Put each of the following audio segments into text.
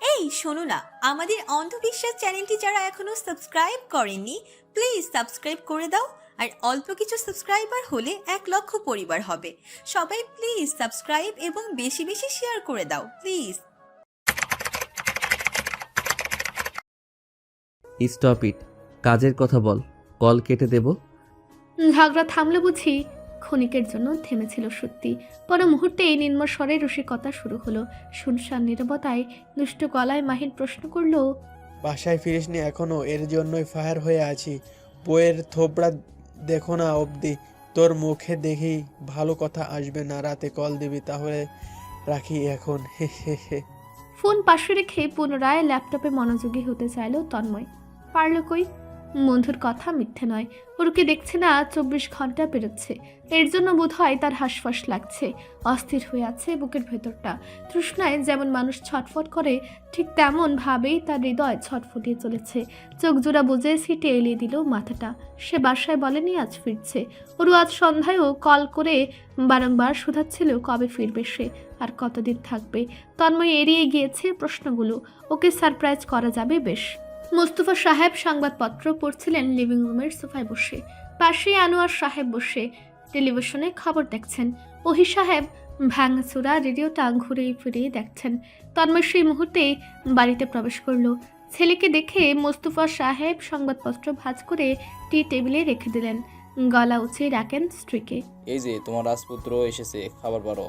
এই শোনো না, আমাদের অন্ধবিশ্বাস চ্যানেলটি যারা এখনো সাবস্ক্রাইব করেননি, প্লিজ সাবস্ক্রাইব করে দাও। আর অল্প কিছু সাবস্ক্রাইবার হলে 1 লক্ষ পরিবার হবে। সবাই প্লিজ সাবস্ক্রাইব এবং বেশি বেশি শেয়ার করে দাও প্লিজ। স্টপ ইট, কাজের কথা বল, কল কেটে দেব। ঝগড়া থামলো বুঝি। ক্ষণিকের জন্য থেমেছিল সত্যি, পর মুহূর্তে নির্মল স্বরে রসিকতা শুরু হলো। শুনশান নীরবতায় দুষ্ট গলায় মাহিন প্রশ্ন করলো, বাসায় ফিরিসনি এখনো? এর জন্যই ফায়ার হয়ে আছি। বইয়ের থোবড়া দেখো না অবধি, তোর মুখে দেখি ভালো কথা আসবে না। রাতে কল দিবি তাহলে, রাখি এখন। হে হে হে। ফোন পাশে রেখে পুনরায় ল্যাপটপে মনোযোগী হতে চাইল তন্ময়। পারল কই? বন্ধুর কথা মিথ্যে নয়, ওরকে দেখছে না 24 ঘন্টা পেরোচ্ছে। এর জন্য বোধহয় তার হাঁসফাঁস লাগছে, অস্থির হয়ে আছে বুকের ভেতরটা। তৃষ্ণায় যেমন মানুষ ছটফট করে, ঠিক তেমন ভাবেই তার হৃদয় ছটফটিয়ে চলেছে। চোখ জোড়া বুঝে সিটে এলিয়ে দিল মাথাটা। সে বাসায় বলেনি আজ ফিরছে। ওরও আজ সন্ধ্যায়ও কল করে বারংবার শুধাচ্ছিল কবে ফিরবে সে, আর কতদিন থাকবে। তন্ময় এড়িয়ে গিয়েছে প্রশ্নগুলো। ওকে সারপ্রাইজ করা যাবে বেশ। মোস্তফা সাহেব সংবাদপত্র পড়ছিলেন লিভিং রুমের সোফায় বসে। পাশেই আনোয়ার সাহেব বসে টেলিভিশনে খবর দেখছেন। ওহি সাহেব ভাঙাচোরা রেডিওটা ঘুরে ফিরিয়ে দেখছেন। তন্ময় সেই মুহূর্তেই বাড়িতে প্রবেশ করলো। ছেলেকে দেখে মোস্তফা সাহেব সংবাদপত্র ভাঁজ করে টি টেবিলে রেখে দিলেন। গলা উঁচিয়ে রাখেন স্ত্রীকে, এই যে তোমার রাজপুত্র এসেছে, খাবার বারো।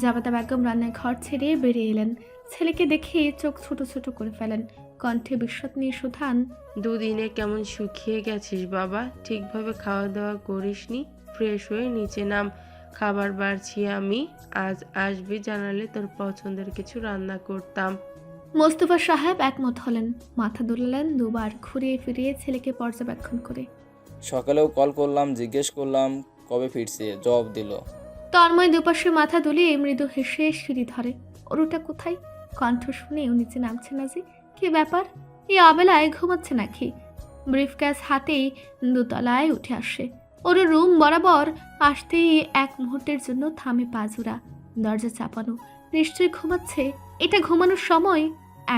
জাবাতা বেগম রান্নার ঘর ছেড়ে বেরিয়ে এলেন। ছেলেকে দেখে চোখ ছোট ছোট করে ফেলেন। কণ্ঠে বিস্মত নিয়ে শুধান, দুদিনে কেমন শুকিয়ে গেছিস বাবা, ঠিকভাবে খাওয়া দাওয়া করিসনি? ফ্রেশ হয়ে নিচে নাম, খাবার বাড়ছি আমি। আজ আসবি জানালে তোর পছন্দের কিছু রান্না করতাম। মোস্তফা সাহেব একমত হলেন, মাথা দুলালেন দুবার, ঘুরিয়ে ফিরিয়ে ছেলেকে পর্যবেক্ষণ করে। সকালেও কল করলাম, জিজ্ঞেস করলাম কবে ফিরছে, জবাব দিল। তন্ময় দুপাশে মাথা দুলিয়ে মৃদু হেসে সিঁড়ি ধরে। ওরটা কোথায়? কণ্ঠ শুনেও নিচে নামছে না যে, কি ব্যাপার? এই অবেলায় ঘুমাচ্ছে নাকি? ব্রিফকেস হাতেই দোতলায় উঠে আসে। ওর রুম বরাবর আসতেই এক মুহূর্তের জন্য থামে পাজুরা। দরজা চাপানো, নিশ্চয়ই ঘুমাচ্ছে। এটা ঘুমানোর সময়?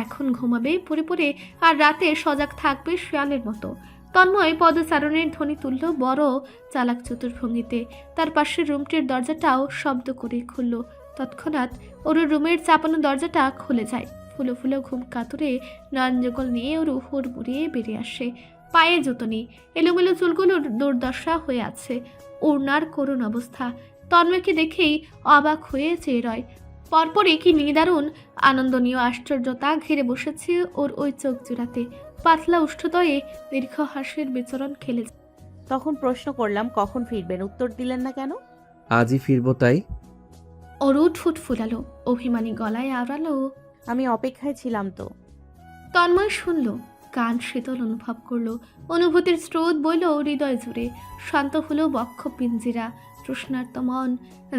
এখন ঘুমাবে পড়ে পড়ে, আর রাতে সজাগ থাকবে শিয়ালের মতো। তন্ময় পদচারণের ধ্বনি তুলল বড় চালাক চতুর্ভঙ্গিতে। তার পাশের রুমটির দরজাটাও শব্দ করে খুলল। তৎক্ষণাৎ ওর রুমের চাপানো দরজাটা খুলে যায়। ফুলো ফুলো ঘুম কাতুরে নয়নজগল নিয়ে ওর হুড় মুড়িয়ে বেরিয়ে আসে। পায়ে জুতো নেই, এলোমেলো চুলগুলোর দুর্দশা হয়ে আছে, ওড়নার করুণ অবস্থা। তন্ময়কে দেখেই অবাক হয়ে চেয়ে রয়। পরপরই কি নিদারুণ আনন্দনীয় আশ্চর্যতা ঘিরে বসেছে ওর ওই চোখ জোড়াতে। পাতলা উষ্ঠদয়ে দীর্ঘ হাসির বিচরণ খেলে। তখন প্রশ্ন করলাম কখন ফিরবেন, উত্তর দিলেন না কেন? আজই ফিরবো তাই। ওরও ঠোঁট ফুলালো, অভিমানী গলায় আওড়ালো, আমি অপেক্ষায় ছিলাম তো। তন্ময় শুনল, কান শীতল অনুভব করলো। অনুভূতির স্রোত বইল হৃদয় জুড়ে। শান্ত হলো বক্ষ পিঞ্জিরা। তৃষ্ণার্ত মন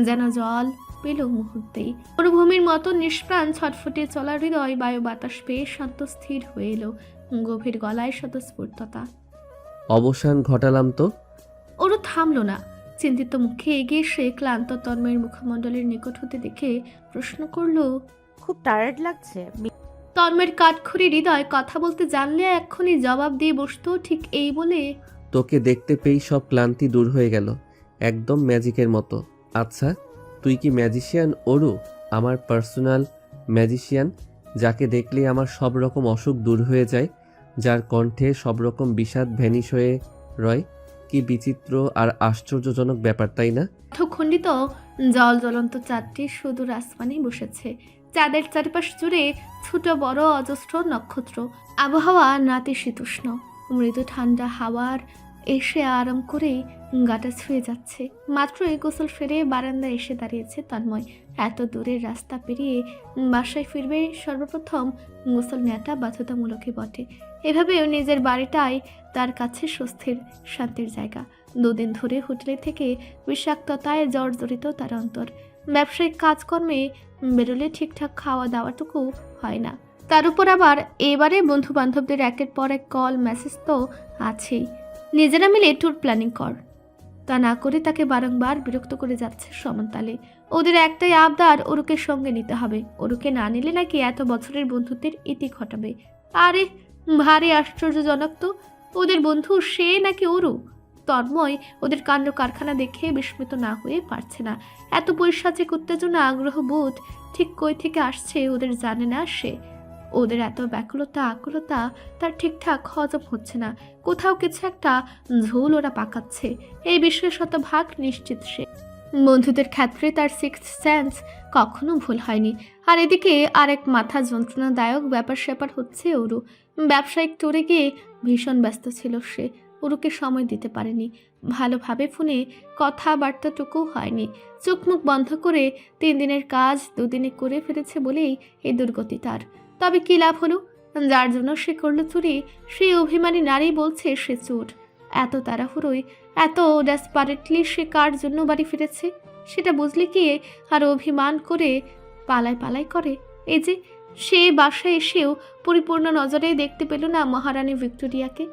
যেন জল পেল মুহূর্তেই। মরুভূমির মতো নিষ্প্রাণ ছটফটে চলা হৃদয় বায়ু বাতাস পেয়ে শান্ত স্থির হয়ে এলো। গভীর গলায় স্বতঃস্ফূর্ততা। অবসান ঘটালাম তো। ওরও থামলো না। চিন্তিত মুখে এগিয়ে এসে ক্লান্ত তন্ময়ের মুখমণ্ডলের নিকট হতে দেখে প্রশ্ন করলো, খুব টায়ার্ড লাগছে? তন্ময়ের কাঠখড়ি হৃদয় কথা বলতে জানলে এক্ষুনি জবাব দিয়ে বসতো ঠিক এই বলে, তোকে দেখতে পেয়েই সব ক্লান্তি দূর হয়ে গেল, একদম ম্যাজিকের মতো। আচ্ছা, তুই কি ম্যাজিশিয়ান অরু? আমার পার্সোনাল ম্যাজিশিয়ান, যাকে দেখলেই আমার সব রকম অসুখ দূর হয়ে যায়, যার কণ্ঠে সব রকম বিষাদ ভ্যানিশ হয়ে রয়। কি বিচিত্র আর আশ্চর্যজনক ব্যাপার, তাই না? অর্থখণ্ডিত জল জ্বলন্ত চাঁদটি সুদূর আসমানে বসেছে। চাঁদের চারিপাশ জুড়ে ছোট বড় অজস্র নক্ষত্র। আবহাওয়া নাতিশীতোষ্ণ। মৃদু ঠান্ডা হাওয়ার এসে আরাম করেই গাটা ছুঁয়ে যাচ্ছে। মাত্রই গোসল সেরে বারান্দায় এসে দাঁড়িয়েছে তন্ময়। এত দূরের রাস্তা পেরিয়ে বাসায় ফিরবে, সর্বপ্রথম গোসল নেওয়াটা বাধ্যতামূলকই বটে। এভাবেও নিজের বাড়িটাই তার কাছে স্বস্তির শান্তির জায়গা। 2 দিন ধরে হোটেলে থেকে বিষাক্ততায় জর্জরিত তার অন্তর। ব্যবসায়িক কাজকর্মে বেরোলে ঠিকঠাক খাওয়া দাওয়াটুকু হয় না। তার উপর আবার এবারে বন্ধু বান্ধবদের একের পর এক কল মেসেজ তো আছেই। নিজেরা মিলে ট্যুর প্ল্যানিং কর। তা না করে তাকে বারংবার বিরক্ত করে যাচ্ছে সমানতালে। ওদের একটাই আবদার, ওরুকে সঙ্গে নিতে হবে। ওরুকে না নিলে নাকি এত বছরের বন্ধুত্বের ইতি ঘটাবে। আরে ভারী আশ্চর্যজনক তো, ওদের বন্ধু সে নাকি ওরু। তন্ময় ওদের কাণ্ড কারখানা দেখে বিস্মিত না হয়ে পারছে না। এত পৈশাচিক উত্তেজনা, আগ্রহ বোধ ঠিক কই থেকে আসছে ওদের জানে না সে। ওদের এত ব্যাকুলতা আকুলতা তার ঠিকঠাক হজম হচ্ছে না। কোথাও কিছু একটা ঝোল ওরা পাকাচ্ছে, এই বিষয়ে শতভাগ নিশ্চিত সে। বন্ধুদের ক্ষেত্রে তার সিক্সথ সেন্স কখনো ভুল হয়নি। আর এদিকে আরেক মাথা যন্ত্রণাদায়ক ব্যাপার স্যাপার হচ্ছে ওরু। ব্যবসায়িক ট্যুরে গিয়ে ভীষণ ব্যস্ত ছিল সে, ওরুকে সময় দিতে পারেনি। ভালোভাবে ফোনে কথাবার্তাটুকু হয়নি। চোখ মুখ বন্ধ করে 3 দিনের কাজ 2 দিনে করে ফেলেছে বলেই এই দুর্গতি তার। তবে কী লাভ হলো? যার জন্য সে করল চুরি, সেই অভিমানী নারী বলছে সে চোর। এত তাড়াহুড়োয়, এত ডেসপারেটলি সে কার জন্য বাড়ি ফিরেছে সেটা বুঝলে কি আর অভিমান করে পালাই করে? এই যে সে বাসায় এসেও পরিপূর্ণ নজরে দেখতে পেল না মহারানী ভিক্টোরিয়াকে।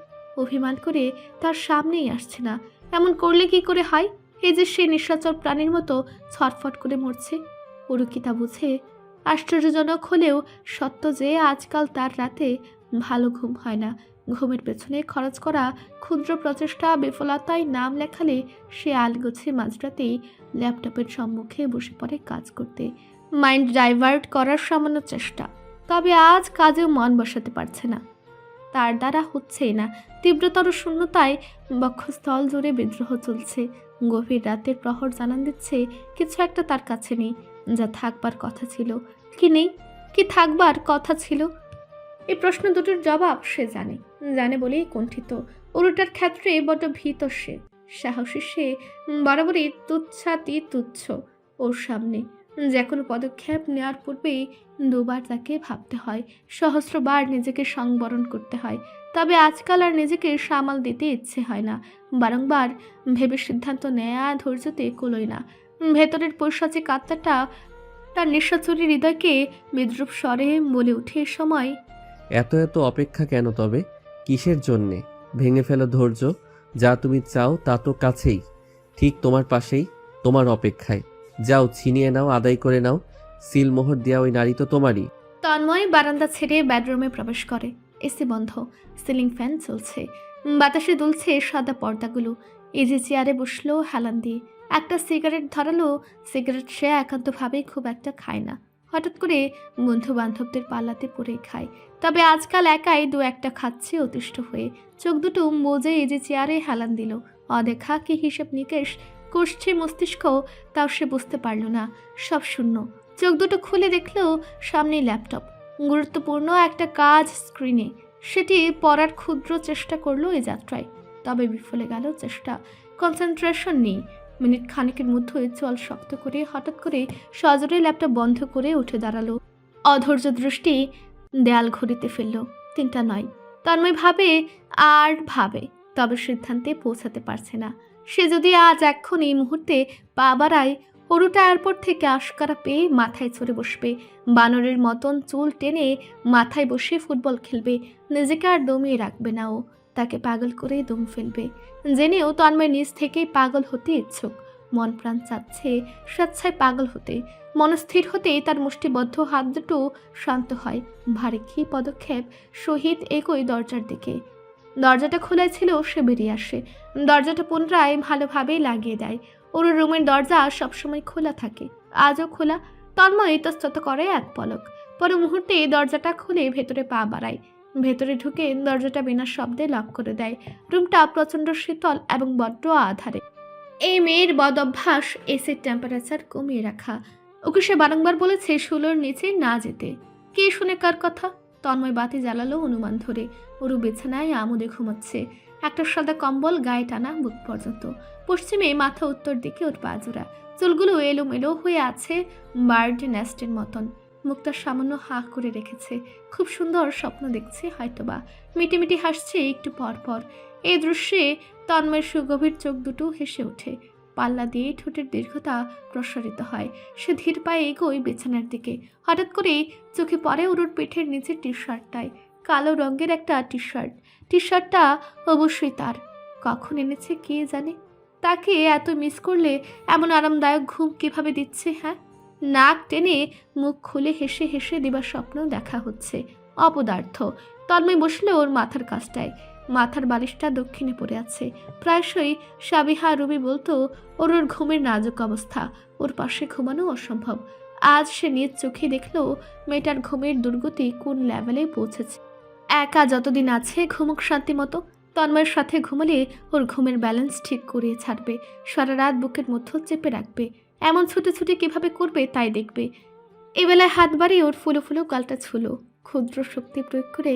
অভিমান করে তার সামনেই আসছে না। এমন করলে কি করে হয়? এই যে সে নিশাচর প্রাণীর মতো ছটফট করে মরছে। ওরু কি তা বুঝে? আশ্চর্যজনক হলেও সত্য যে আজকাল তার রাতে ভালো ঘুম হয় না। ঘুমের পেছনে খরচ করা ক্ষুদ্র প্রচেষ্টা বিফলতায় নাম লেখালে সে আলগোছে মাঝরাতেই ল্যাপটপের সম্মুখে বসে পড়ে কাজ করতে, মাইন্ড ডাইভার্ট করার সামান্য চেষ্টা। তবে আজ কাজেও মন বসাতে পারছে না, তার দ্বারা হচ্ছেই না। তীব্রতর শূন্যতায় বক্ষস্থল জুড়ে বিদ্রোহ চলছে। গভীর রাতের প্রহর জানান দিচ্ছে কিছু একটা তার কাছে নেই, যা থাকবার কথা ছিল। কি নেই? কি থাকবার কথা ছিল? এই প্রশ্ন দুটোর জবাব সে জানে বলেই কুণ্ঠিত। ওরটার ক্ষেত্রে বড্ড ভীত সে। সাহসী সে বরাবরই তুচ্ছ ওর সামনে। যে কোনো পদক্ষেপ নেওয়ার পূর্বেই দুবার তাকে ভাবতে হয়, সহস্রবার নিজেকে সংবরণ করতে হয়। তবে আজকাল আর নিজেকে সামাল দিতে ইচ্ছে হয় না। বারংবার ভেবে সিদ্ধান্ত নেয়া ধৈর্যতে কুলোয় না। ভেতরের পৈশাচিক আত্মাটা তার নিঃস্বাচরী হৃদয়কে বিদ্রুপ স্বরে বলে উঠে সময়। এত অপেক্ষা কেন তবে? কিসের জন্যে? ভেঙে ফেলো ধৈর্য। যা তুমি চাও তা তো কাছেই, ঠিক তোমার পাশেই, তোমার অপেক্ষায়। যাও, ছিনিয়ে নাও, আদায় করে নাও। সিলমোহর দেওয়া ওই নারী তো তোমারই। তন্ময় বারান্দা ছেড়ে বেডরুমে প্রবেশ করে। এসি বন্ধ, সিলিং ফ্যান চলছে, বাতাসে দুলছে সাদা পর্দাগুলো। ইজি চেয়ারে বসলো হেলান দিয়ে, একটা সিগারেট ধরালো। সিগারেট সে একান্তভাবেই খুব একটা খায় না, হঠাৎ করে বন্ধু বান্ধবদের পাল্লাতে পড়ে খায়। তবে আজকাল একাই 2-1টা খাচ্ছে অতিষ্ঠ হয়ে। চোখ দুটো মোজে ইজি চেয়ারে হেলান দিল। অদেখা কি হিসেব নিকেশ করছে মস্তিষ্ক, তাও সে বুঝতে পারল না। সব শূন্য। চোখ দুটো খুলে দেখলো সামনে ল্যাপটপ, গুরুত্বপূর্ণ একটা কাজ স্ক্রিনে। সেটি পড়ার ক্ষুদ্র চেষ্টা করলো এই যাত্রায়, তবে বিফলে গেল চেষ্টা। কনসেন্ট্রেশন নেই। মিনিট খানেকের মধ্যে চল শক্ত করে হঠাৎ করে সজোরে ল্যাপটপ বন্ধ করে উঠে দাঁড়ালো। অধৈর্য দৃষ্টি দেয়াল ঘড়িতে ফেলল। 3টা নয়। তন্ময় ভাবে, তবে সিদ্ধান্তে পৌঁছাতে পারছে না। সে যদি আজ এক্ষুনি এই মুহূর্তে পা বাড়ায়, ওরুটা এয়ারপোর্ট থেকে আশকারা পেয়ে মাথায় চড়ে বসবে। বানরের মতন চুল টেনে মাথায় বসে ফুটবল খেলবে। নিজেকে আর দমিয়ে রাখবে না ও, তাকে পাগল করে দম ফেলবে। জেনেও তন্ময় নিজ থেকেই পাগল হতে ইচ্ছুক। মন প্রাণ চাচ্ছে স্বেচ্ছায় পাগল হতে। মনস্থির হতেই তার মুষ্টিবদ্ধ হাত দুটো শান্ত হয়। ভারী কি পদক্ষেপ সহিত এগোয় দরজার দিকে। দরজাটা খোলা ছিল, সে বেরিয়ে আসে। দরজাটা পুনরায় ভালোভাবেই লাগিয়ে দেয়। ওর রুমের দরজা সবসময় খোলা থাকে, আজও খোলা। তন্ময় ইতস্তত করে এক পলক, পরে মুহূর্তে দরজাটা খুলে ভেতরে পা বাড়ায়। ভেতরে ঢুকে দরজাটা বিনা শব্দে লক করে দেয়। রুমটা প্রচণ্ড শীতল এবং বড্ড আধারে। এই মেয়ের বদ অভ্যাস এসির টেম্পারেচার কমিয়ে রাখা। ওকে সে বারংবার বলেছে 16-র নিচে না যেতে। কে শুনে কার কথা? তন্ময় বাতি জ্বালালো অনুমান ধরে। ওরু বিছানায় আমোদে ঘুমাচ্ছে, একটা সাদা কম্বল গায়ে টানা বুক পর্যন্ত। পশ্চিমে মাথা, উত্তর দিকে ওর বাজুরা। চুলগুলো এলোমেলো হয়ে আছে বার্ড নেস্টের মতন। মুখটা সামান্য হাঁ করে রেখেছে। খুব সুন্দর স্বপ্ন দেখছে হয়তোবা। মিটিমিটি হাসছে একটু পর পর। এই দৃশ্যে তন্ময়ের সুগভীর চোখ দুটো হেসে ওঠে। পাল্লা দিয়ে ঠোঁটের দীর্ঘতা প্রসারিত হয়। সে ধীর পায়ে এগোয় বিছানার দিকে। হঠাৎ করে চোখে পড়ে ওর পিঠের নিচে টি-শার্টটায়। কালো রঙের একটা টি শার্টটা অবশ্যই তার। কখন এনেছে কে জানে। তাকে এত মিস করলে এমন আরামদায়ক ঘুম কিভাবে দিচ্ছে? হ্যাঁ, নাক টেনে মুখ খুলে হেসে হেসে দিবার স্বপ্ন দেখা হচ্ছে। অপদার্থ। তন্ময় বসলে ওর মাথার কাছটায়। মাথার বালিশটা দক্ষিণে পড়ে আছে। প্রায়শই সাবিহা রুবি বলতো ওর ঘুমের নাজুক অবস্থা, ওর পাশে ঘুমানো অসম্ভব। আজ সে নিজ চোখে দেখলো মেয়েটার ঘুমের দুর্গতি কোন লেভেলে পৌঁছেছে। একা যতদিন আছে ঘুমুক শান্তি মতো। তন্ময়ের সাথে ঘুমালে ওর ঘুমের ব্যালেন্স ঠিক করিয়ে ছাড়বে, সারা রাত বুকের মধ্যে চেপে রাখবে। এমন ছুটে কিভাবে করবে তাই দেখবে। এবেলায় হাত বাড়িয়ে ওর ফুলো ফুলো গালটা ছুলো, ক্ষুদ্র শক্তি প্রয়োগ করে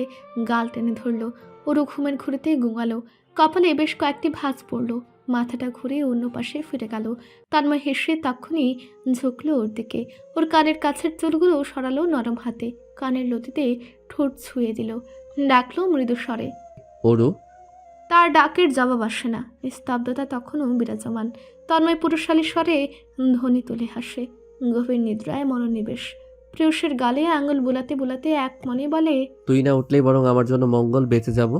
গাল টেনে ধরলো। ওরও ঘুমের ঘুরেতে গুঙালো, কপালে বেশ কয়েকটি ভাঁজ পড়লো। মাথাটা ঘুরে অন্য পাশে ফিরে গেল। তন্ময় হেসে তখনই ঝুঁকলো ওর দিকে। ওর কানের কাছের চুলগুলো সরালো নরম হাতে, কানের লতিতে ঠোঁট ছুঁয়ে দিল। ডাকলো মৃদু স্বরে। ওরু। তার ডাকের জবাব আসে না। স্তব্ধতা তখনও বিরাজমান। তন্ময় পুরুষালী স্বরে ধ্বনি তুলে হাসে। গভীর নিদ্রায় মনোনিবেশ। প্রেয়সের গালে আঙুল বুলাতে বুলাতে এক মনে বলে, তুই না উঠলেই বরং আমার জন্য মঙ্গল বেঁচে যাব।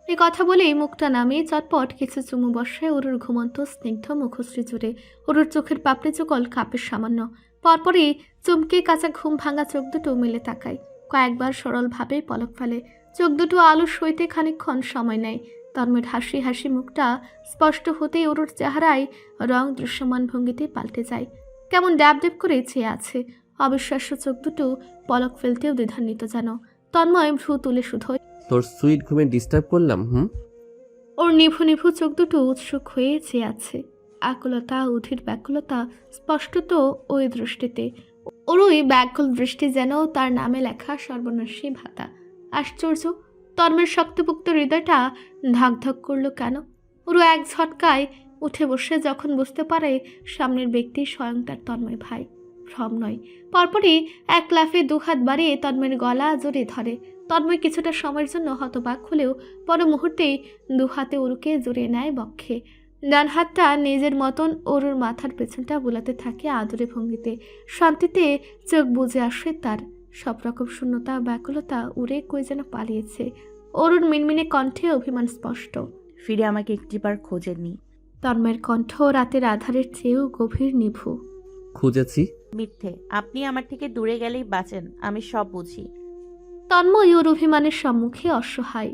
এই কথা বলেই মুখটা নামিয়ে চটপট কিছু চুমু বসায় ওরুর ঘুমন্ত স্নিগ্ধ মুখশ্রী জুড়ে। ওরুর চোখের পাপড়ি চোকল কাপের সামান্য। পরপরই চমকে কাঁচা ঘুম ভাঙা চোখ দুটো মেলে তাকায়। কয়েকবার সরলভাবে পলক ফেলে। চোখ দুটো আলো সইতে খানিকক্ষণ সময় নেয়। তন্ময়ের হাসি হাসি মুখটা স্পষ্ট হতেই ওরুর চেহারায় রং দৃশ্যমান ভঙ্গিতে পাল্টে যায়। কেমন ড্যাব ড্যাব করে চেয়ে আছে। অবিশ্বাস্য চোখ দুটো পলক ফেলতেও দ্বিধান্বিত যেন। তন্ময় ভ্রু তুলে শুধোয়, তোর সুইট ঘুমে ডিস্টার্ব করলাম? ওর নিভু নিভু চোখ দুটো উৎসুক হয়ে চেয়ে আছে। আকুলতা, অধীর ব্যাকুলতা স্পষ্টত ওই দৃষ্টিতে। ওর ওই ব্যাকুল দৃষ্টি যেন তার নামে লেখা সর্বনাশী ভাতা। আশ্চর্য, তন্ময়ের শক্তপুক্ত হৃদয়টা ধাক ধাক করলো কেন? ওরও এক ঝটকায় উঠে বসে যখন বুঝতে পারে সামনের ব্যক্তি স্বয়ং তার তন্ময় ভাই, ভ্রম নয়। পরপরই এক লাফে দুহাত বাড়িয়ে তন্ময়ের গলা জড়িয়ে ধরে। তন্ময় কিছুটা সময়ের জন্য হতবাক হলেও পর মুহূর্তেই দুহাতে ওরুকে জড়িয়ে নেয় বক্ষে। ডান হাতটা নিজের মতন ওরুর মাথার পেছনটা বুলাতে থাকে আদরে ভঙ্গিতে। শান্তিতে চোখ বুজে আসে তার। সব রকম শূন্যতা, ব্যাকুলতা উড়ে কই যেন পালিয়েছে। ওরুর মিনমিনে কণ্ঠে অভিমান স্পষ্ট। ফিরে আমাকে একটিবার খোঁজেননি। তন্ময়ের কণ্ঠ রাতের আধারের চেয়েও গভীর নিভু। খুঁজেছি। মিথ্যে। আপনি আমার থেকে দূরে গেলেই বাঁচেন, আমি সব বুঝি। তন্ময় ওর অভিমানের সম্মুখে অসহায়।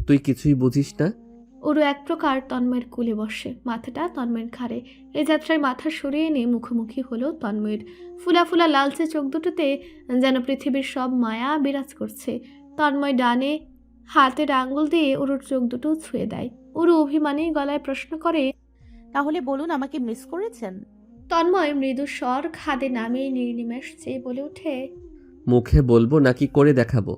তুই কিছুই বুঝিস না। ওরও এক প্রকার তন্ময়ের কোলে বসে, মাথাটা তন্ময়ের ঘাড়ে। এ যাত্রায় মাথা সরিয়ে এনে মুখোমুখি হলো তন্ময়ের। ফুলা ফুলা লালচে চোখ দুটোতে যেন পৃথিবীর সব মায়া বিরাজ করছে। তন্ময় ডানে হাতের আঙ্গুল দিয়ে ওর চোখ দুটো ছুঁয়ে দেয়। ওর অভিমানী গলায় প্রশ্ন করে, তাহলে বলুন, আমাকে মিস করেছেন? তন্ময় মৃদু স্বর খাদে নামিয়ে নির্নিমেষ চেয়ে বলে ওঠে, মুখে বলবো নাকি করে দেখাবো?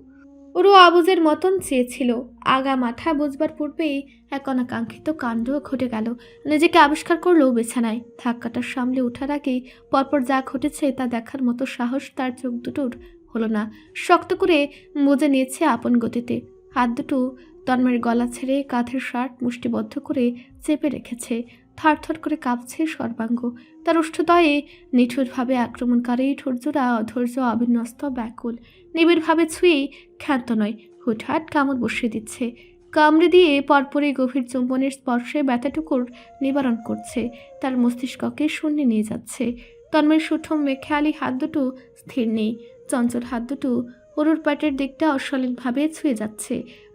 ওরও অবুজের মতন চেয়েছিল। আগা মাথা বুঝবার পূর্বেই এক অনাকাঙ্ক্ষিত কাণ্ড ঘটে গেল। নিজেকে আবিষ্কার করলো বিছানায়। ধাক্কাটা সামলে ওঠার আগেই পরপর যা ঘটেছে তা দেখার মতো সাহস তার চোখ দুটোর হলো না। শক্ত করে বুঝে নিয়েছে আপন গতিতে। হাত দুটো তন্ময়ের গলা ছেড়ে কাঁধের শার্ট মুষ্টিবদ্ধ করে চেপে রেখেছে। থরথর করে কাঁপছে সর্বাঙ্গ। তার ওষ্ঠদয়ে নিঠুরভাবে আক্রমণকারী ঠোরজোড়া অধৈর্য, অবিন্যস্ত, ব্যাকুল। নিবিড়ভাবে ছুঁয়েই ক্ষান্ত নয়, হুটহাট কামড় বসিয়ে দিচ্ছে। কামড়ে দিয়ে পরপরই গভীর চুম্বনের স্পর্শে ব্যথাটুকুর নিবারণ করছে। তার মস্তিষ্ককে শূন্যে নিয়ে যাচ্ছে। তন্ময়ের সুঠম মেখেয়ালি হাত দুটো স্থির নেই। চঞ্চল হাত দুটো ওরুর পেটের দিকটা অশালীনভাবে ছুঁয়ে যাচ্ছে।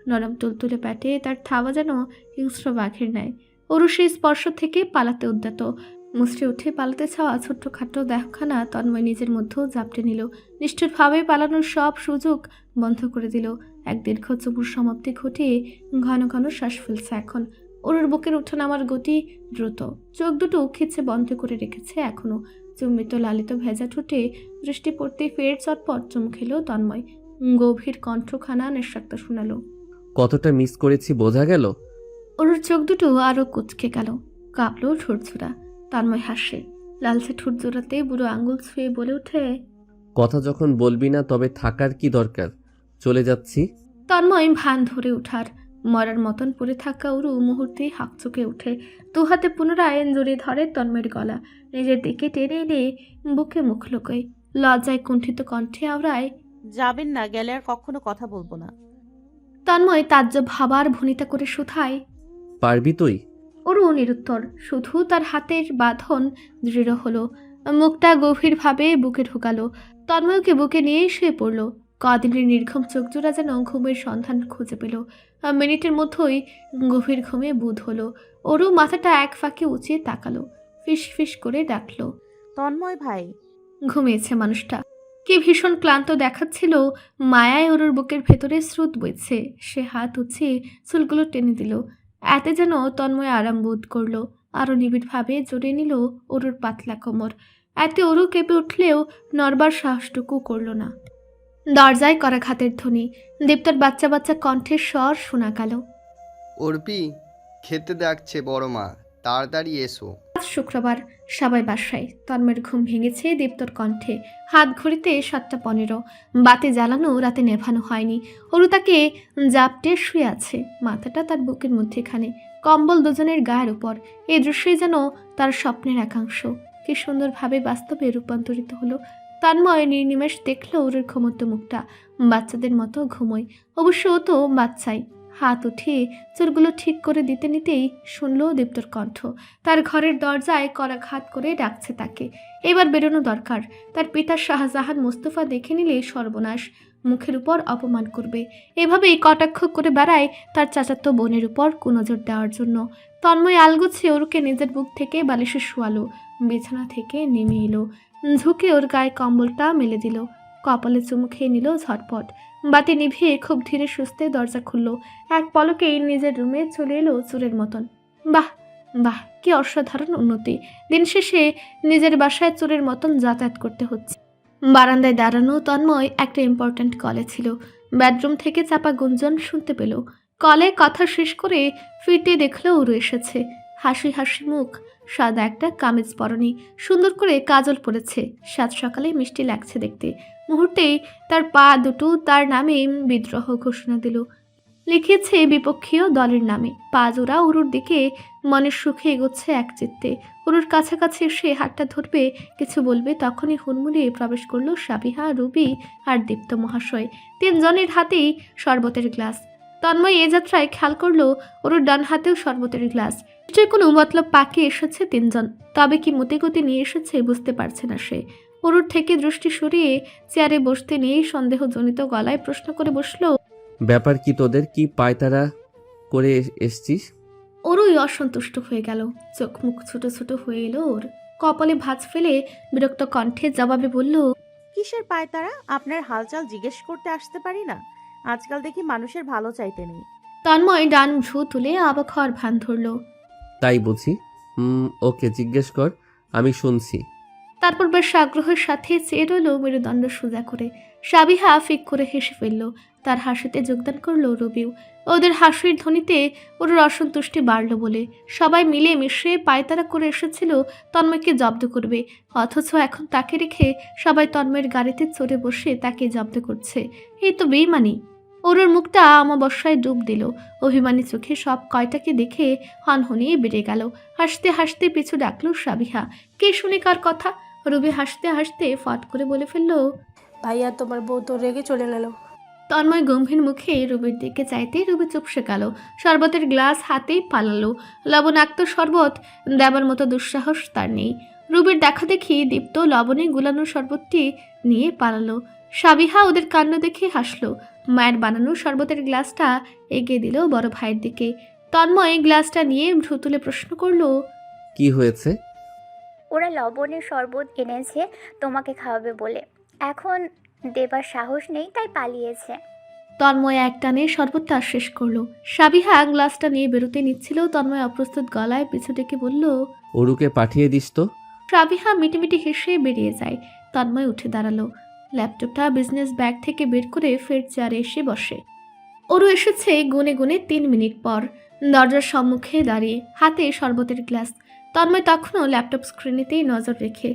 নরম তুলতুলে পেটে তার থাবা যেন হিংস্র বাঘের ন্যায়। ওরু সেই স্পর্শ থেকে পালাতে উদ্যত। মুচড়ে উঠে পালাতে চাওয়া ছোট্টখাটো দেহখানা তন্ময় নিজের মধ্যেও জাপটে নিল। নিষ্ঠুরভাবে পালানোর সব সুযোগ বন্ধ করে দিল। এক দীর্ঘ চুমুর সমাপ্তি ঘটিয়ে ঘন ঘন শ্বাস ফেলছে এখন। ওরুর বুকের ওঠানামার গতি দ্রুত। চোখ দুটো খিচে বন্ধ করে রেখেছে এখনো। চুম্বিত লালিত ভেজা ঠোঁটে দৃষ্টি পড়তে ফের চটপট চুমু খেল তন্ময়। গভীর কণ্ঠখানা নিঃশব্দ শোনালো। কতটা মিস করেছি বোঝা গেল? ওরুর চোখ দুটো আরো কুচকে গেল, কাঁপলো ঠোঁটজোড়া। তন্ময় হাসে, লালচে ঠোঁট জোড়াতে বুড়ো আঙ্গুল ছুঁয়ে বলে ওঠে, কথা যখন বলবি না তবে থাকার কি দরকার? চলে যাচ্ছি। তন্ময় ভান ধরে ওঠার। মরার মতন পড়ে থাকা উরু মুহূর্তে হাঁকচুকে ওঠে। দুহাতে পুনরায় জড়িয়ে ধরে তন্ময়ের গলা। নিজের দিকে টেনে এনে বুকে মুখ লুকোয়। লজ্জায় কুণ্ঠিত কণ্ঠে আওড়ায়, যাবেন না, গেলে আর কখনো কথা বলবো না। তন্ময় তাজ্জব ভাবার ভনিতা করে শুধায়, পারবি তুই? ওরও নিরুত্তর, শুধু তার হাতের বাঁধন দৃঢ় হলো। মুখটা গভীরভাবে বুকে ঢুকালো। তন্ময়কে বুকে নিয়ে শুয়ে পড়ল। কদিনের নির্ঘুম চোখজোড়া যেন ঘুমের সন্ধান খুঁজে পেল। মিনিটের মধ্যেই গভীর ঘুমে বুঁদ হলো। ওরও মাথাটা এক ফাঁকে উঁচিয়ে তাকালো, ফিস ফিস করে ডাকলো। তন্ময় ভাই। ঘুমিয়েছে মানুষটা। কি ভীষণ ক্লান্ত দেখাচ্ছিল। মায়ায় ওর বুকের ভেতরে স্রোত বইছে। সে হাত উঁচিয়ে চুলগুলো টেনে দিল। এতে যেন তন্ময় আরাম বোধ করলো। আরও নিবিড়ভাবে জড়িয়ে নিল ওর পাতলা কোমর। এতে ওরও কেঁপে উঠলেও নড়বার সাহসটুকু করল না। দরজায় করা ঘাতের ধ্বনি, দীপ্তর বাচ্চা বাচ্চা কণ্ঠের স্বর শোনা গেল। অর্পি, খেতে ডাকছে বড় মা, তাড়াতাড়ি এসো। আজ শুক্রবার, সবাই বাসায়। তন্ময়ের ঘুম ভেঙেছে দীপ্তর কণ্ঠে। হাত ঘড়িতে 7:15। বাতি জ্বালানো, রাতে নেভানো হয়নি। ওরু তাকে জাপটে শুয়ে আছে, মাথাটা তার বুকের মধ্যেখানে, কম্বল দুজনের গায়ের উপর। এই দৃশ্যই যেন তার স্বপ্নের একাংশ। কি সুন্দরভাবে বাস্তবে রূপান্তরিত হলো। তন্ময় নির্নিমেষ দেখলো ওর ঘুমন্ত মুখটা। বাচ্চাদের মতো ঘুমোয়, অবশ্য ও তো বাচ্চাই। হাত উঠিয়ে চুলগুলো ঠিক করে দিতে নিতেই শুনল দীপ্তর কণ্ঠ। তার ঘরের দরজায় করাঘাত করে ডাকছে তাকে। এবার বেরোনো দরকার। তার পিতা শাহজাহান মোস্তফা দেখে নিলে সর্বনাশ, মুখের উপর অপমান করবে। এভাবেই কটাক্ষ করে বেড়ায় তার চাচাতো বোনের উপর কুনজর দেওয়ার জন্য। তন্ময় আলগোছে ওরকে নিজের বুক থেকে বালিশে শোয়ালো। বিছানা থেকে নেমে এলো, ঝুঁকে ওর গায়ে কম্বলটা মেলে দিল। কপালে চুমু খেয়ে নিল ঝটপট। বাতি নিভিয়ে খুব ধীরে সুস্থে দরজা খুলল। এক পলকেই নিজের রুমে চলে এলো চোরের মতন। বাহ বাহ, কি অসাধারণ উন্নতি! দিন শেষে নিজের বাসায় চোরের মতন যাতায়াত করতে হচ্ছে। বারান্দায় দাঁড়ানো তন্ময় একটা ইম্পর্ট্যান্ট কলে ছিল। বেডরুম থেকে চাপা গুঞ্জন শুনতে পেল। কলে কথা শেষ করে ফিরতে দেখলো ওরু এসেছে। হাসি হাসি মুখ, সাদা একটা কামিজ পরনি, সুন্দর করে কাজল পরেছে। সাত সকালে মিষ্টি লাগছে দেখতে। মুহূর্তেই তার পা দুটো তার নামে বিদ্রোহ ঘোষণা দিল। লিখেছে বিপক্ষীয় দলের নামে। পা জোড়া উরুর দিকে মনের সুখে এগোচ্ছে এক চিত্তে। উরুর কাছাকাছি এসে হাতটা ধরবে, কিছু বলবে, তখনই হুড়মুড়িয়ে প্রবেশ করলো সাবিহা, রুবি আর দীপ্ত মহাশয়। তিনজনের হাতেই শরবতের গ্লাস। তন্ময় এ যাত্রায় খেয়াল করলো ওরুর ডান হাতেও শরবতের গ্লাস। নিশ্চয়ই কোনো মতলব পাকে এসেছে তিনজন। তবে কি মতিগতি নিয়ে এসেছে বুঝতে পারছে না সে। ওরুর থেকে দৃষ্টি সরিয়ে চেয়ারে বসতে নিয়েই সন্দেহজনিত গলায় প্রশ্ন করে বসলো, ব্যাপার কি তোদের? কি পায়তারা করে এসছিস? ওরই অসন্তুষ্ট হয়ে গেল। চোখ মুখ ছোট ছোট হয়ে এলো ওর। কপালে ভাঁজ ফেলে বিরক্ত কণ্ঠে জবাবে বলল, কিসের পায়তারা? আপনার হালচাল জিজ্ঞেস করতে আসতে পারি না? আজকাল দেখি মানুষের ভালো চাইতে নেই। তন্ময় ডান ভ্রু তুলে অবাক হওয়ার ভান ধরল। তাই বুঝি? ওকে, জিজ্ঞেস কর, আমি শুনছি। তারপর বেশ আগ্রহের সাথে চেয়ে রইল মেরুদণ্ড সোজা করে। সাবিহা ফিক করে হেসে ফেলল। তার হাসিতে যোগদান করলো রবিও। ওদের হাসির ধ্বনিতে ওর অসন্তুষ্টি বাড়ল বলে। সবাই মিলে মিশে পায়তারা করে এসেছিল তন্ময়কে জব্দ করবে, অথচ এখন তাকে রেখে সবাই তন্ময়ের গাড়িতে চড়ে বসে তাকে জব্দ করছে। এই তো বেইমানি। ওর মুখটা অমাবস্যায় ডুব দিল। অভিমানী চোখে সব কয়টাকে দেখে হনহনিয়ে বেড়ে গেল। হাসতে হাসতে পিছু ডাকলো সাবিহা। কে শুনে কার কথা? রবি হাসতে হাসতে ফট করে বলে ফেলল, ভাইয়া তোমার বউ তো রেগে চলে গেল। তন্ময় গম্ভীর মুখে রুবির দিকে চাইতে রুবি চুপসে গেল। শরবতের গ্লাস হাতেই পালালো। লবণাক্ত শরবত দেবার মতো দুঃসাহস তার নেই। রুবির দেখা দেখি দীপ্ত লবণে গুলানো শরবতটি নিয়ে পালালো। সাবিহা ওদের কাণ্ড দেখে হাসলো। মায়ের বানানো শরবতের গ্লাসটা এগিয়ে দিল বড় ভাইয়ের দিকে। তন্ময় গ্লাসটা নিয়ে ভ্রু তুলে প্রশ্ন করলো, কি হয়েছে? ওরা লবণের শরবত এনেছে তোমাকে খাওয়াবে বলে, এখন দেবার সাহস নেই তাই পালিয়েছে। তন্ময় একটানে শরবতটা শেষ করলো। সাবিহা গ্লাসটা নিয়ে বেরোতে নিচ্ছিল। তন্ময় অপ্রস্তুত গলায় পিছু ডেকে বলল, ওরুকে পাঠিয়ে দিস তো। সাবিহা মিটিমিটি হেসে বেরিয়ে যায়। তন্ময় উঠে দাঁড়ালো। ল্যাপটপটা বিজনেস ব্যাগ থেকে বের করে ফের চেয়ারে এসে বসে। ওরও এসেছে গুনে গুনে 3 মিনিট পর। দরজার সম্মুখে দাঁড়িয়ে, হাতে শরবতের গ্লাস। তন্ময় তখনও ল্যাপটপ স্ক্রিনেতেই নজর রেখে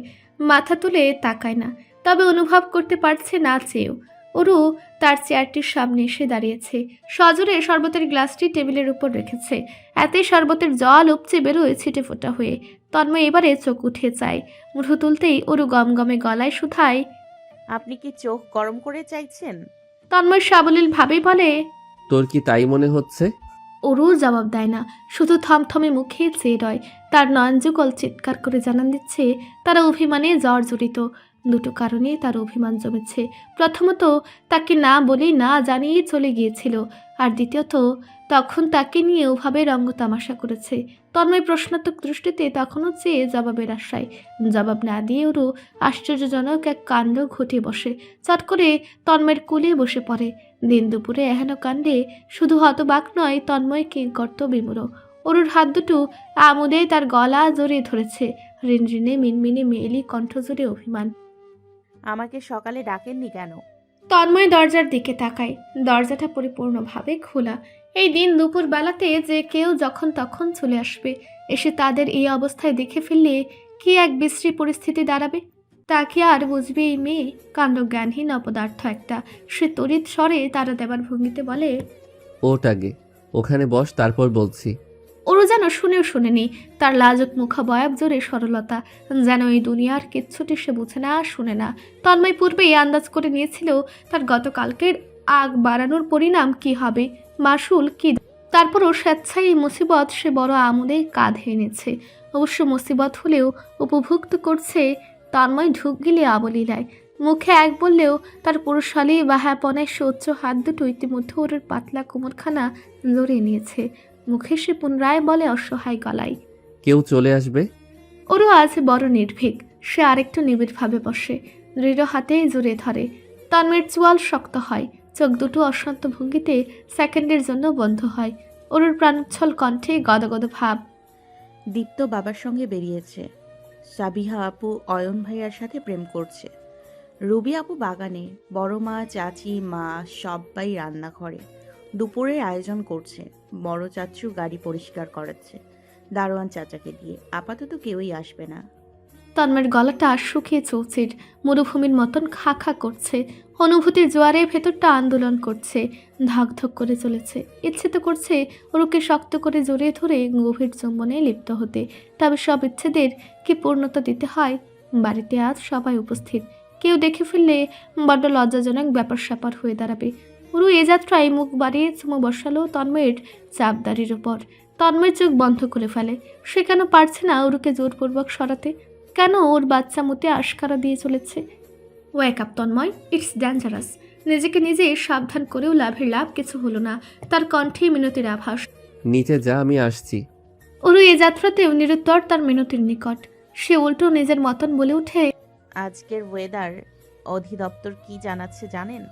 মাথা তুলে তাকায় না, তবে অনুভব করতে পারছে না চেয়েও। ওরু তার চেয়ারটির সামনে এসে দাঁড়িয়েছে। সজোরে শরবতের গ্লাসটি টেবিলের উপর রেখেছে। এতে শরবতের জল উপচে বেরোয় ছিটে ফোটা হয়ে। তন্ময় এবারে চোখ উঠে চায়। মুঠো তুলতেই ওরু গমগমে গলায় শুধায়, আপনি কি চোখ গরম করে চাইছেন? তন্ময় সাবলীল ভাবেই বলে, তোর কি তাই মনে হচ্ছে? ওরও জবাব দেয় না, শুধু থমথমে মুখে চেয়ে রয়। তার নয়নযুগল চিৎকার করে জানান দিচ্ছে তারা অভিমানে জর্জরিত। দুটো কারণে তার অভিমান জমেছে। প্রথমত, তাকে না বলেই না জানিয়েই চলে গিয়েছিল, আর দ্বিতীয়ত, তখন তাকে নিয়ে ওভাবে রঙ্গতামাশা করেছে। তন্ময় প্রশ্নাত্মক দৃষ্টিতে তখনও চেয়ে জবাবের আশায়। জবাব না দিয়ে ওরও আশ্চর্যজনক এক কাণ্ড ঘটে বসে। চট করে তন্ময়ের কোলে বসে পড়ে। দিন দুপুরে এহেন কাণ্ডে শুধু হতবাক নয়, তন্ময় কিংকর্ত বিমূঢ়। অরুর হাত দুটো আমোদে তার গলা জড়িয়ে ধরেছে। রিনরিনে মিনমিনে মেয়েলি কণ্ঠ জুড়ে অভিমান। আমাকে সকালে ডাকেননি কেন? তন্ময় দরজার দিকে তাকায়। দরজাটা পরিপূর্ণভাবে খোলা। এই দিন দুপুর বেলাতে যে কেউ যখন তখন চলে আসবে। এসে তাদের এই অবস্থায় দেখে ফেললে কি এক বিশ্রী পরিস্থিতি দাঁড়াবে। তাকে আর বুঝবে এই মেয়ে কাণ্ডজ্ঞানহীন অপদার্থ একটা। সে তড়িৎ স্বরে তারা দেবার ভঙ্গিতে বলে, ওট আগে, ওখানে বস, তারপর বলছি। ওরও যেন শুনেও শুনেনি। তার লাজুক মুখাবয়ব জোরে সরলতা, যেন এই দুনিয়ার কিচ্ছুটি সে বুঝে না, শুনে না। তন্ময় পূর্বেই আন্দাজ করে নিয়েছিল তার গতকালকের আগ বাড়ানোর পরিণাম কি হবে, মাসুল কি। তারপরও স্বেচ্ছায় এই মুসিবত সে বড় আমোদে কাঁধে এনেছে। অবশ্য মুসিবত হলেও উপভুক্ত করছে তন্ময় ঢুক গিলে আবলীলায়। মুখে এক বললেও তার পুরুষালী বা হ্যাপনায় সোচ্চ হাত দুটো ইতিমধ্যে ওর পাতলা কোমরখানা জড়িয়ে নিয়েছে। মুখে সে পুনরায় বলে অসহায় গলায়, কেউ চলে আসবে। ওরও আজ বড় নির্ভীক। সে আরেকটু নিবিড়ভাবে বসে, দৃঢ় হাতে জড়িয়ে ধরে। তন্ময়ের চোয়াল শক্ত হয়, চোখ দুটো অশান্ত ভঙ্গিতে সেকেন্ডের জন্য বন্ধ হয়। ওর প্রাণোচ্ছল কণ্ঠে গদগদ ভাব। দীপ্ত বাবার সঙ্গে বেরিয়েছে। সাবিহা আপু অয়ন ভাইয়ার সাথে প্রেম করছে। রুবি আপু বাগানে, বড় মা, চাচি, মা সবাই রান্নাঘরে। দুপুরের আয়োজন করছে। বড় চাচু গাড়ি পরিষ্কার করাচ্ছে দারোয়ান চাচাকে দিয়ে। আপাতত কেউই আসবে না। তন্ময়ের গলাটা শুকিয়ে চৌচির মরুভূমির মতন খা খা করছে। অনুভূতির জোয়ারে ভেতরটা আন্দোলন করছে, ধক ধক করে চলেছে। ইচ্ছে তো করছে ওরকে শক্ত করে জড়িয়ে ধরে গভীর চুম্বনে লিপ্ত হতে। তবে সব ইচ্ছেদের কি পূর্ণতা দিতে হয়? বাড়িতে আজ সবাই উপস্থিত। কেউ দেখে ফেললে বড্ড লজ্জাজনক ব্যাপার স্যাপার হয়ে দাঁড়াবে। ওরু এ যাত্রায় মুখ বাড়িয়ে চুমো বসালো তন্ময়ের চাপদারির ওপর। তন্ময়ের চোখ বন্ধ করে ফেলে। সে কেন পারছে না ওরকে জোরপূর্বক সরাতে? কেন ওর বাচ্চা মতে আশকারা দিয়ে চলেছে? Wake up Tanmoy, it's dangerous. নিজেকে নিজে সাবধান করেও লাভের লাভ কিছু হলো না। তার কণ্ঠে মিনতির আভাস। নিচে যা, আমি আসছি। ওরু এ যাত্রাতেও নিরুত্তর তার মিনতির নিকট। সে উল্টো নিজের মতন বলে উঠে, আজকের ওয়েদার অধিদপ্তর কি জানাচ্ছে জানেন?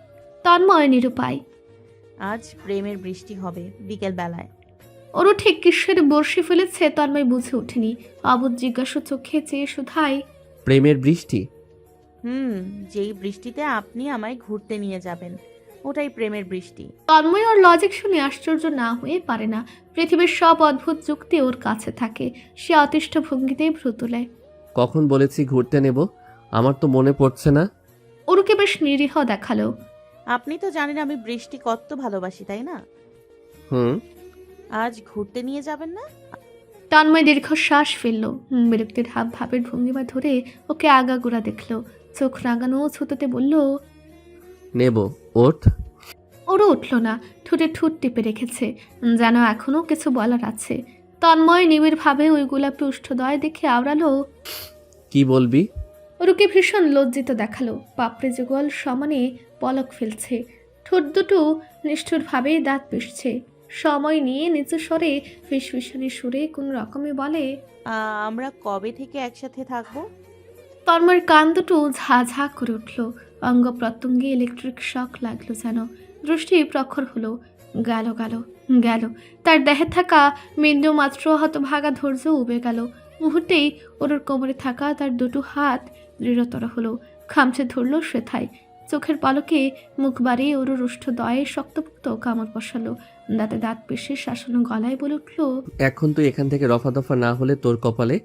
তন্ময় নিরুপায়। আজ প্রেমের বৃষ্টি হবে বিকেল বেলায়। ওরও ঠিক কিসের বর্ষি ফেলেছে তন্ময় বুঝে ওঠেনি। অবুধ জিজ্ঞাসু চোখে চেয়ে শুধায়, প্রেমের বৃষ্টি? যেই বৃষ্টিতে আপনি আমায় ঘুরতে নিয়ে যাবেন, ওটাই প্রেমের বৃষ্টি। তন্ময় ওর লজিক শুনে আশ্চর্য না হয়ে পারে না। পৃথিবীর সব অদ্ভুত যুক্তি ওর কাছে থাকে। সে অতিষ্ঠ ভঙ্গিতেই ভ্রু তোলে। কখন বলেছি ঘুরতে নেব? আমার তো মনে পড়ছে না। ওরকে বেশ নিরীহ দেখালো। আপনি তো জানেন আমি বৃষ্টি কত ভালোবাসি, তাই না? হুম। আজ ঘুরতে নিয়ে যাবেন না? তন্ময় দীর্ঘশ্বাস ফেলল। বিরক্তির হাব ভাবের ভঙ্গিমা ধরে ওকে আগাগোড়া দেখলো। চোখ রাঙানো ছুতোতে বলল, নেব, ওঠ। ওরও উঠল না, ঠোঁটে ঠোঁট টিপে রেখেছে, যেন এখনো কিছু বলার আছে। তন্ময় নিবিড়ভাবে ওই গোলাপি উষ্ঠদয় দেখে আওড়ালো, কি বলবি? ওরকে ভীষণ লজ্জিত দেখালো। পাপড়ে যুগল সমানে পলক ফেলছে, ঠোঁট দুটো নিষ্ঠুরভাবে দাঁত পিষছে। সময় নিয়ে নিচু স্বরে ফিসফিসানি সুরে কোন রকমে বলে, আমরা কবে থেকে একসাথে থাকবো? তন্ময়ের কান দুটো ঝা ঝা করে উঠল। অঙ্গ প্রত্যঙ্গে ইলেকট্রিক শক লাগলো যেন। দৃষ্টি প্রখর হলো। গেল গেল গেল। তার দেহে থাকা বিন্দু মাত্র হতভাগা ধৈর্য উবে গেল। মুহূর্তেই ওর কোমরে থাকা তার দুটো হাত দৃঢ়তর হলো। খামচে ধরল সেথায়। চোখের পলকে মুখ বাড়িয়ে ওর রুষ্ঠ দয়ে শক্তপোক্ত কামড় বসালো। দাঁতে দাঁত পিষে শাসানো গলায় বলে উঠল, এখন তুই এখান থেকে রফা দফা না হলে তোর কপালে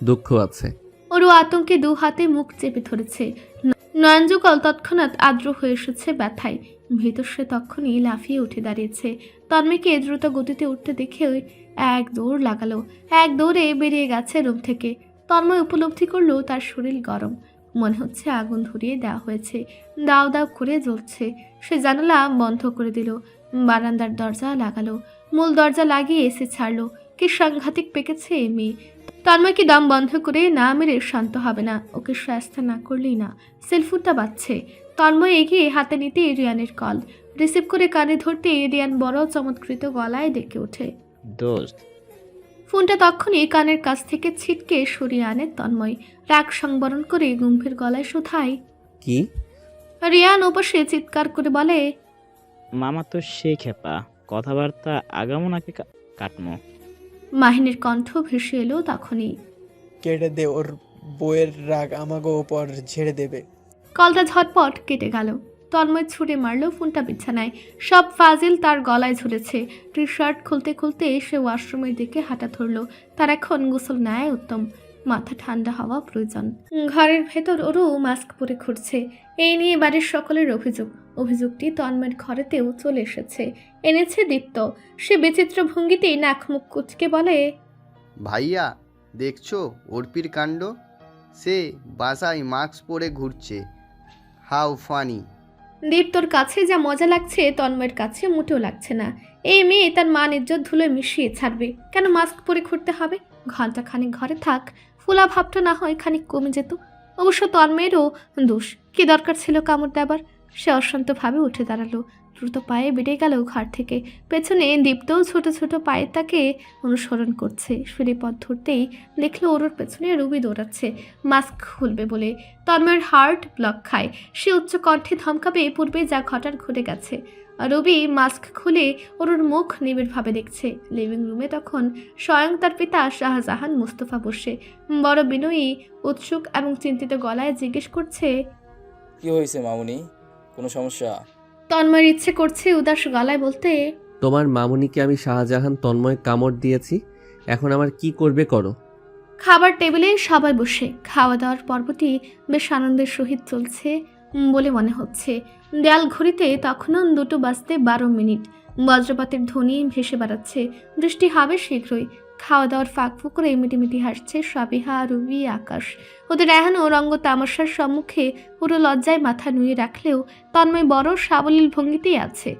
দুঃখ আছে। ওরও আতঙ্কে দু হাতে মুখ চেপে ধরেছে। নয়নযুগল তৎক্ষণাৎ আর্দ্র হয়ে এসেছে ব্যথায়। ভীত সে তখনই লাফিয়ে উঠে দাঁড়িয়েছে। তন্ময়কে দ্রুত গতিতে উঠতে দেখে এক দৌড় লাগালো। এক দৌড়ে বেরিয়ে গেছে রুম থেকে। তন্ময় উপলব্ধি করলো তার শরীর গরম। মনে হচ্ছে আগুন ধরিয়ে দেওয়া হয়েছে, দাও দাও করে জ্বলছে। সে জানালা বন্ধ করে দিল, বারান্দার দরজা লাগালো। মূল দরজা লাগিয়ে এসে ছাড়লো। কি সাংঘাতিক পেকেছে এই মেয়ে। তন্ময়কে দম বন্ধ করে না মেরে শান্ত হবে না, ওকে শাস্তা না করলেই না। সেলফোনটা বাজছে। তন্ময় এগিয়ে হাতে নিতে রিয়ানের কল রিসিভ করে কানে ধরতে রিয়ান বড় চমৎকৃত গলায় ডেকে ওঠে, দোস্ত। ফোনটা তখনই কানের কাছ থেকে ছিটকে সরিয়ে আনে তন্ময়। রাগ সংবরণ করে গম্ভীর গলায় শোধায়, কি? রিয়ান ওপাশে চিৎকার করে বলে, মামা তো সে খেপা, কথাবার্তা আগামো নাকি কাটমো? মাহিনের কণ্ঠ ভেসে এলো তখনই। কেটে দে, ওর বইয়ের রাগ আমাকে ওপর ঝেড়ে দেবে। কলটা ঝটপট কেটে গেল। তন্ময় ছুঁড়ে মারল ফোনটা বিছানায়। সব ফাজিল তার গলায় ঝুলেছে। টি শার্ট খুলতে খুলতে সে ওয়াশরুমের দিকে হাঁটা ধরল। তার এখন গোসল নেয় উত্তম, মাথা ঠান্ডা হওয়া প্রয়োজন। ঘরের ভেতর ওরও মাস্ক পরে ঘুরছে। এই নিয়ে বাড়ির সকলের অভিযোগটি তন্ময়ের ঘরেতেও চলে এসেছে। এনেছে দীপ্ত। সে বিচিত্র ভঙ্গিতেই নাক মুখ কুচকে বলে, ভাইয়া দেখছো অর্পির কাণ্ড, সে বাসায় মাস্ক পরে ঘুরছে, হাউ ফানি। দীপ্তর কাছে যা মজা লাগছে তন্ময়ের কাছে মোটেও লাগছে না। এই মেয়ে তার মান ইজ্জত ধুলোয় মিশিয়ে ছাড়বে। কেন মাস্ক পরে ঘুরতে হবে? ঘন্টা খানিক ঘরে থাক, ফুলা ভাবটা না হয় খানিক কমে যেত। অবশ্য তন্ময়েরও দোষ, কি দরকার ছিল কামড় দেবার? সে অশান্তভাবে উঠে দাঁড়ালো, দ্রুত পায়ে বেড়ে গেল ঘর থেকে। পেছনে দীপ্তও ছোট ছোট পায়ে তাকে অনুসরণ করছে। সিঁড়ি পথ ধরতেই দেখলো ওর পেছনে রুবি দৌড়াচ্ছে মাস্ক খুলবে বলে। তন্ময়ের হার্ট ব্লক খায়। সে উচ্চ কণ্ঠে ধমকাবে পূর্বে যা ঘটার ঘটে গেছে। রবি মাস্ক খুলে ওর মুখ নিবিড়ভাবে দেখছে। লিভিং রুমে তখন স্বয়ং তার পিতা শাহজাহান মুস্তফা বসে বড় বিনয়ী, উৎসুক এবং চিন্তিত গলায় জিজ্ঞেস করছে, কি হয়েছে মামুনি, কোনো সমস্যা? তন্ময়ের ইচ্ছে করছে উদাস গলায় বলতে, তোমার মামুনিকে আমি শাহজাহান তন্ময় কামড় দিয়েছি, এখন আমার কি করবে করো। খাবার টেবিলে সবাই বসে খাওয়া দাওয়ার পর্বটি বেশ আনন্দের সহিত চলছে বলে মনে হচ্ছে। দেয়াল ঘড়িতে তখনও 2:12 বজ্রপাতের ধ্বনি ভেসে বেড়াচ্ছে। বৃষ্টি হবে শীঘ্রই। খাওয়া দাওয়ার ফাঁক করে মিটিমিটি হাসছে সাবিহা, রুবি, আকাশ। ওদের এহেন রঙ্গ তামাশার সম্মুখে পুরো লজ্জায় মাথা নুয়ে রাখলেও তন্ময় বড় সাবলীল ভঙ্গিতেই আছে,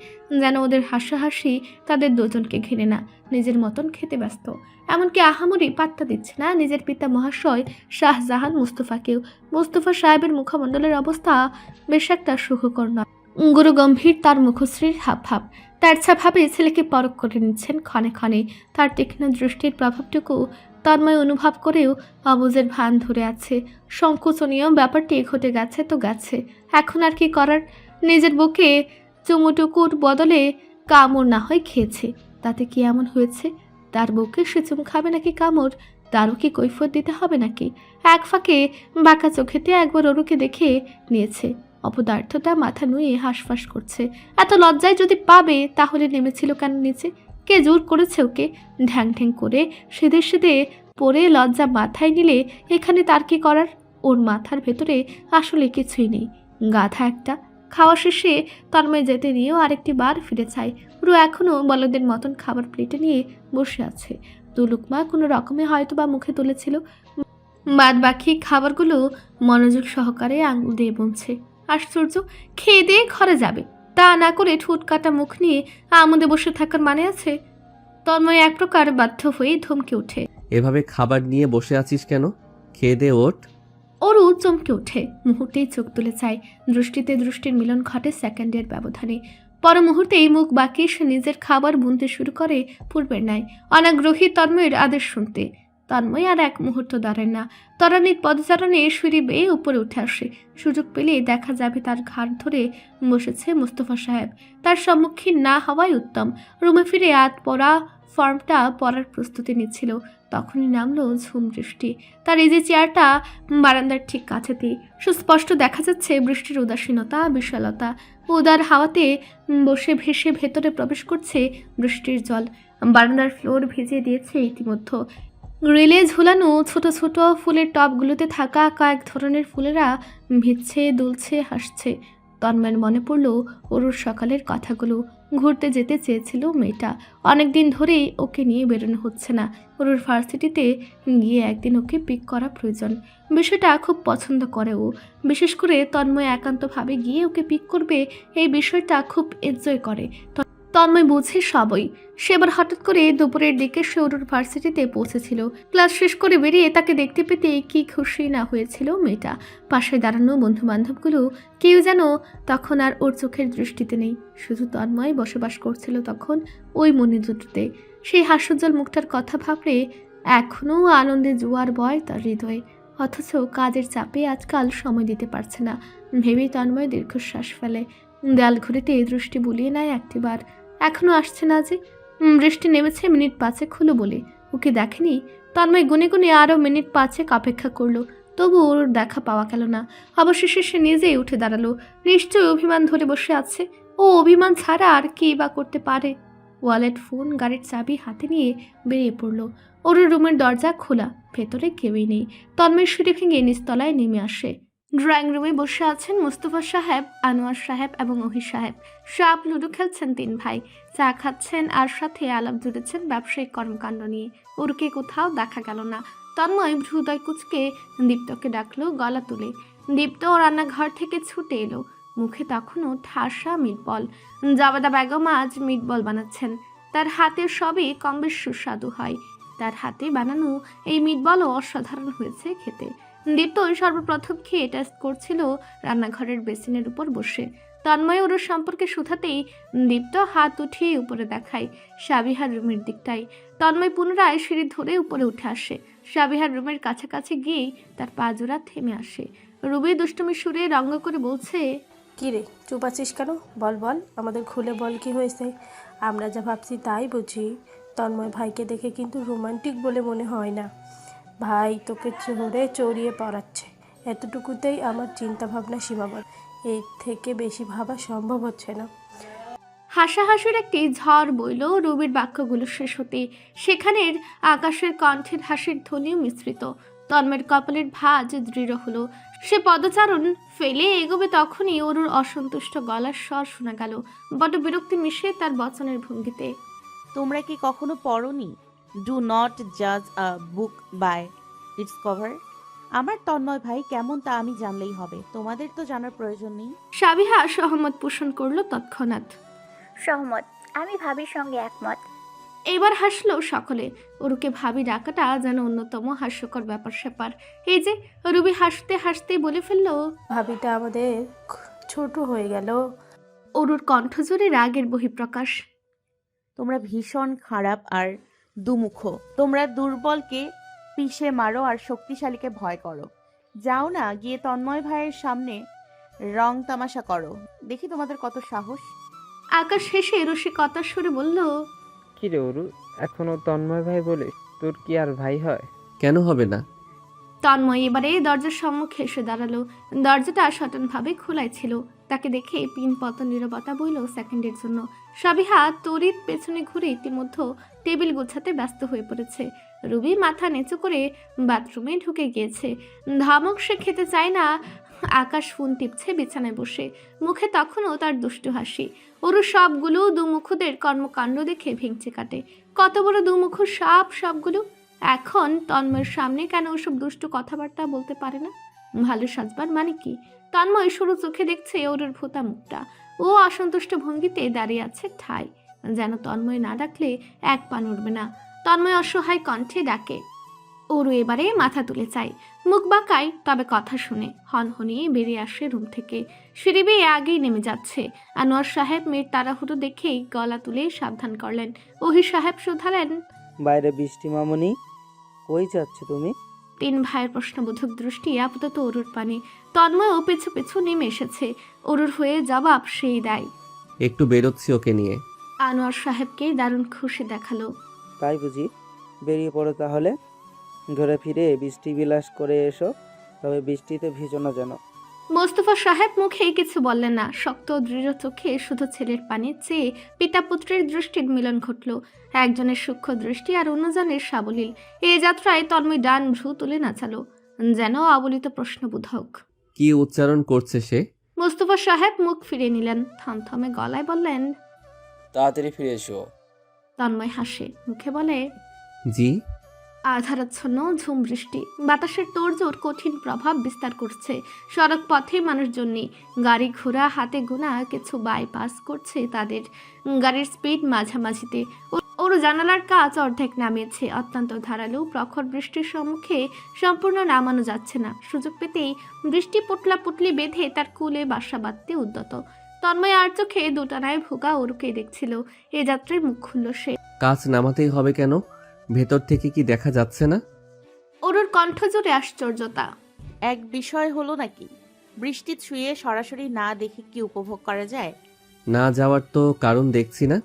যেন ওদের হাসাহাসি তাদের দুজনকে ঘিরে না, নিজের মতন খেতে ব্যস্ত। এমনকি আহামরি পাত্তা দিচ্ছে না নিজের পিতা মহাশয় শাহজাহান মুস্তফাকেও। মুস্তফা সাহেবের মুখমণ্ডলের অবস্থা বেশ একটা সুখকর নয়। গুরু গম্ভীর তার মুখশ্রীর হাবভাব। তারছাভাবে ছেলেকে পরখ করে নিচ্ছেন ক্ষণে ক্ষণে। তার তীক্ষ্ণ দৃষ্টির প্রভাবটুকু তন্ময় অনুভব করেও অবুজের ভান ধরে আছে। সংকোচনীয় ব্যাপারটি ঘটে গেছে তো গেছে, এখন আর কি করার? নিজের বুকে চুমুটুকুর বদলে কামড় না হয় খেয়েছে, তাতে কি এমন হয়েছে? তার বুকে সে চুম খাবে নাকি কামড়, তারও কি কৈফিয়ত দিতে হবে নাকি? এক ফাঁকে বাঁকা চোখেতে একবার ওরুকে দেখে নিয়েছে। অপদার্থটা মাথা নুয়ে হাঁসফাঁস করছে। এত লজ্জায় যদি পাবে তাহলে নেমেছিল কেন নিচে? কে জোর করেছে ওকে? ঢ্যাং ঢ্যাং করে সেদে সেদে পরে লজ্জা মাথায় নিলে এখানে তার কি করার? ওর মাথার ভেতরে আসলে কিছুই নেই, গাধা একটা। খাওয়া শেষে তন্ময় যেতে নিয়েও আরেকটি বার ফিরে চায়। পুরো এখনও বলদের মতন খাবার প্লেটে নিয়ে বসে আছে। দুলুকমা কোনো রকমে হয়তো বা মুখে তুলেছিল, বাদ বাকি খাবারগুলো মনোযোগ সহকারে আঙুল দিয়ে বুনছে। আশ্চর্য, খেয়ে দিয়ে ঘরে যাবে, তা না করে ঠোঁট কাটা মুখ নিয়ে আমোদে বসে থাকার মানে আছে? তন্ময় এক প্রকার বাধ্য হয়ে ধমকে ওঠে, এভাবে খাবার নিয়ে বসে আছিস কেন? খেয়ে দে ওঠ। ওরও চমকে ওঠে, মুহূর্তেই চোখ তুলে চায়। দৃষ্টিতে দৃষ্টির মিলন ঘটে সেকেন্ডের ব্যবধানে। পর মুহূর্তেই মুখ বাঁকিয়ে সে নিজের খাবার বুনতে শুরু করে পূর্বের ন্যায়, অনাগ্রহী তন্ময়ের আদেশ শুনতে। তন্ময় আর এক মুহূর্ত দাঁড়ায় না। তরানির পদচারণে সিঁড়ি বেয়ে উপরে উঠে আসে। সুযোগ পেলে দেখা যাবে তার ঘাড় ধরে বসেছে মুস্তফা সাহেব। তার সম্মুখীন না হওয়াই উত্তম। রুমে ফিরে আত পরা ফর্মটা পরার প্রস্তুতি নিচ্ছিল, তখনই নামলো ঝুম বৃষ্টি। তার এই যে চেয়ারটা বারান্দার ঠিক কাছেতেই, সুস্পষ্ট দেখা যাচ্ছে বৃষ্টির উদাসীনতা, বিশালতা। উদার হাওয়াতে বসে ভেসে ভেতরে প্রবেশ করছে বৃষ্টির জল। বারান্দার ফ্লোর ভিজিয়ে দিয়েছে ইতিমধ্যে। গ্রিলে ঝুলানো ছোট ছোট ফুলের টবগুলোতে থাকা কয়েক ধরনের ফুলেরা ভিজছে, দুলছে, হাসছে। তন্ময়ের মনে পড়ল ওরুর সকালের কথাগুলো। ঘুরতে যেতে চেয়েছিল মেয়েটা, অনেকদিন ধরেই ওকে নিয়ে বেরোনো হচ্ছে না। ওরুর ভার্সিটিতে গিয়ে একদিন ওকে পিক করা প্রয়োজন। বিষয়টা খুব পছন্দ করে ও, বিশেষ করে তন্ময় একান্তভাবে গিয়ে ওকে পিক করবে, এই বিষয়টা খুব এনজয় করে। তন্ময় বুঝে সবই। সে এবার হঠাৎ করে দুপুরের দিকে সে অরুর ভার্সিটিতে পৌঁছেছিল। ক্লাস শেষ করে বেরিয়ে তাকে দেখতে পেতে কি খুশি না হয়েছিল মেয়েটা। পাশে দাঁড়ানো বন্ধু বান্ধবগুলো কেউ যেন তখন আর ওর চোখের দৃষ্টিতে নেই। শুধু তন্ময় বসবাস করছিল তখন ওই মনে দুটোতে। সেই হাস্যোজ্জ্বল মুখটার কথা ভাবলে এখনও আনন্দে জোয়ার বয় তার হৃদয়ে। অথচ কাজের চাপে আজকাল সময় দিতে পারছে না ভেবেই তন্ময় দীর্ঘশ্বাস ফেলে। দেয়াল ঘড়িতে দৃষ্টি বুলিয়ে নেয় একটিবার। এখনো আসছে না যে। বৃষ্টি নেমেছে মিনিট 5 হলো বলে ওকে দেখেনি। তন্ময় গুনে গুনে আরও মিনিট 5 অপেক্ষা করলো, তবু ওর দেখা পাওয়া গেল না। অবশেষে সে নিজেই উঠে দাঁড়ালো। নিশ্চয়ই অভিমান ধরে বসে আছে। ও অভিমান ছাড়া আর কি বা করতে পারে। ওয়ালেট, ফোন, গাড়ির চাবি হাতে নিয়ে বেরিয়ে পড়লো। ওর রুমের দরজা খোলা, ভেতরে কেউই নেই। তন্ময় সিঁড়ি ভেঙে নিচতলায় নেমে আসে। ড্রয়িং রুমে বসে আছেন মুস্তফা সাহেব, আনোয়ার সাহেব এবং ওহি সাহেব। সাপ লুডো খেলছেন 3 ভাই, চা খাচ্ছেন আর সাথে আলাপ জুড়েছেন ব্যবসায়িক কর্মকাণ্ড নিয়ে। ওরকে কোথাও দেখা গেল না। তন্ময় ভ্রুদয় কুচকে দীপ্তকে ডাকলো গলা তুলে। দীপ্ত রান্নাঘর থেকে ছুটে এলো। মুখে তখনও ঠাসা মিটবল। জাবেদা বেগম আজ মিটবল বানাচ্ছেন। তার হাতের সবই কম বেশ সুস্বাদু হয়। তার হাতে বানানো এই মিটবলও অসাধারণ হয়েছে খেতে। দীপ্ত সর্বপ্রথম খেয়ে টেস্ট করছিল রান্নাঘরের বেসিনের উপর বসে। তন্ময় ওর সম্পর্কে শুধাতেই দীপ্ত হাত উঠিয়ে উপরে দেখায় সাবিহার রুমের দিকটাই। তন্ময় পুনরায় সিঁড়ি ধরে উপরে উঠে আসে। সাবিহার রুমের কাছাকাছি গিয়েই তার পা জোড়া থেমে আসে। রুবি দুষ্টুমি সুরে রঙ্গ করে বলছে, কি রে চুপ আছিস কেন? বল বল, আমাদের খুলে বল কি হয়েছে। আমরা যা ভাবছি তাই বুঝি। তন্ময় ভাইকে দেখে কিন্তু রোমান্টিক বলে মনে হয় না। ভাই তোকে ধরে চড়িয়ে পড়াচ্ছে, এতটুকুতেই আমার চিন্তা ভাবনা সীমাবদ্ধ। এর থেকে বেশি ভাবা সম্ভব হচ্ছে না। হাসাহাসির একটি ঝড় বইল রুবির বাক্যগুলো শেষ হতে। সেখানের আকাশের কণ্ঠের হাসির ধ্বনিও মিশ্রিত। তন্ময়ের কপালের ভাঁজ দৃঢ় হলো। সে পদচারণ ফেলে এগোবে তখনই অরুর অসন্তুষ্ট গলার স্বর শোনা গেল, বড্ড বিরক্তি মিশে তার বচনের ভঙ্গিতে। তোমরা কি কখনো পড়োনি ডু নট জাজ আ বুক বাই ইটস কভার? আমার তন্ময় ভাই কেমন তা আমি জানলেই হবে, তোমাদের তো জানার প্রয়োজন নেই। সাবিহা সহমত পোষণ করলো তৎক্ষণাৎ। সহমত, আমি ভাবির সঙ্গে একমত। এবার হাসলো সকলে। অরুকে ভাবি ডাকাটা যেন অন্যতম হাস্যকর ব্যাপার স্যাপার। এই যে রুবি হাসতে হাসতে বলে ফেললো, ভাবিটা আমাদের ছোট হয়ে গেল। অরুর কণ্ঠ জোরে রাগের বহিঃপ্রকাশ। তোমরা ভীষণ খারাপ আর দুমুখ। তোমরা দুর্বলকে পিষে মারো আর শক্তিশালীকে ভয় করো। যাও না গিয়ে তন্ময় ভাইয়ের সামনে রং তামাশা করো, দেখি তোমাদের কত সাহস। আকাশ হেসে রসিকতার সুরে বলল, কি রে অরু, এখনো তন্ময় ভাই বলে? তোর কি আর ভাই হয়? কেন হবে না? তন্ময় এবারে দরজার সম্মুখে এসে দাঁড়ালো। দরজাটা সটনভাবে খোলাই ছিল। তাকে দেখে পিনপতন নীরবতা বইল সেকেন্ডের জন্য। সাবিহা তড়িৎ পেছনে ঘুরে ইতিমধ্যে টেবিল গোছাতে ব্যস্ত হয়ে পড়েছে। রুবি মাথা নিচু করে বাথরুমে ঢুকে গিয়েছে। ধমক সে খেতে চায় না। আকাশ ফোন টিপছে বিছানায় বসে, মুখে তখনও তার দুষ্টু হাসি। ওরু সবগুলো দুমুখদের কর্মকাণ্ড দেখে ভেঙচে কাটে। কত বড় দুমুখ সাপ সবগুলো। এখন তন্ময়ের সামনে কেন ওসব দুষ্টু কথাবার্তা বলতে পারে না? ভালো সাজবার মানে কি? তন্ময় সরু চোখে দেখছে ওরুর ভোতা মুখটা। ও অসন্তুষ্ট ভঙ্গিতে দাঁড়িয়ে আছে ঠাই, যেন তন্ময় না ডাকলে এক পা নড়বে না। তন্ময় অসহায় কণ্ঠে ডাকে। ওরু এবারে মাথা তুলে চায়, মুখ বাঁকায়, তবে কথা শুনে হনহনিয়ে বেরিয়ে আসে রুম থেকে। সিঁড়ি বেয়ে আগেই নেমে যাচ্ছে। আনোয়ার সাহেব মেয়ের তাড়াহুড়ো দেখেই গলা তুলে সাবধান করলেন। ওহি সাহেব শুধালেন, বাইরে বৃষ্টি মামনি, কই যাচ্ছ তুমি? 3 ভাইয়ের প্রশ্নবোধক দৃষ্টি আপাতত অরুর পানে। তন্ময় ও পেছু পেছু নেমে এসেছে। অরুর হয়ে জবাব সেই দেয়, একটু বেরোচ্ছি ওকে নিয়ে। আনোয়ার সাহেবকে দারুণ খুশি দেখালো। তাই বুঝি? বেরিয়ে পড়ো তাহলে। ঘরে ফিরে বৃষ্টি বিলাস করে এসো, তবে বৃষ্টিতে ভিজো না যেন। মোস্তফা সাহেব মুখে কিছু বললেন না। শক্ত দৃঢ় চোখে শুধু ছেলের পানে চেয়ে পিতা পুত্রের দৃষ্টির মিলন ঘটল। একজনের সূক্ষ্ম দৃষ্টি আর অন্যজনের সাবলীল। এই যাত্রায় তন্ময় ডান ভ্রু তুলে নাচালো, যেন অবলিত প্রশ্নবোধক। কি উচ্চারণ করছে সে? মোস্তফা সাহেব মুখ ফিরিয়ে নিলেন, থমথমে গলায় বললেন, তাড়াতাড়ি ফিরে এসো। তন্ময় হাসে, মুখে বলে, জি। আধারাচ্ছন্ন ঝুম বৃষ্টি, বাতাসের তোড়জোড় কঠিন প্রভাব বিস্তার করছে সড়ক পথে মানুষজন নেই। গাড়ি ঘোড়া হাতে গোনা কিছু বাইপাস করছে তাদের গাড়ির স্পিড মাঝামাঝিতে। ওর জানালার কাজ অর্ধেক নামিয়েছে। অত্যন্ত ধারালো প্রখর বৃষ্টির সম্মুখে সম্পূর্ণ নামানো যাচ্ছে না। সুযোগ পেতেই বৃষ্টি পুটলা পুটলি বেঁধে তার কুলে বাসা বাঁধতে উদ্যত। তন্ময় আর চোখে দুটানায় ভোগা ওরকে দেখছিল। এ যাত্রায় মুখ খুলল সে। কাজ নামাতেই হবে কেন? ভেতর থেকে কি দেখা যাচ্ছে না? ওরুর কণ্ঠ জুড়ে আশ্চর্যতা। এক বিষয় হলো নাকি? বৃষ্টি ছুঁয়ে সরাসরি না দেখে কি উপভোগ করা যায়? না যাওয়ার তো কারণ দেখছি না।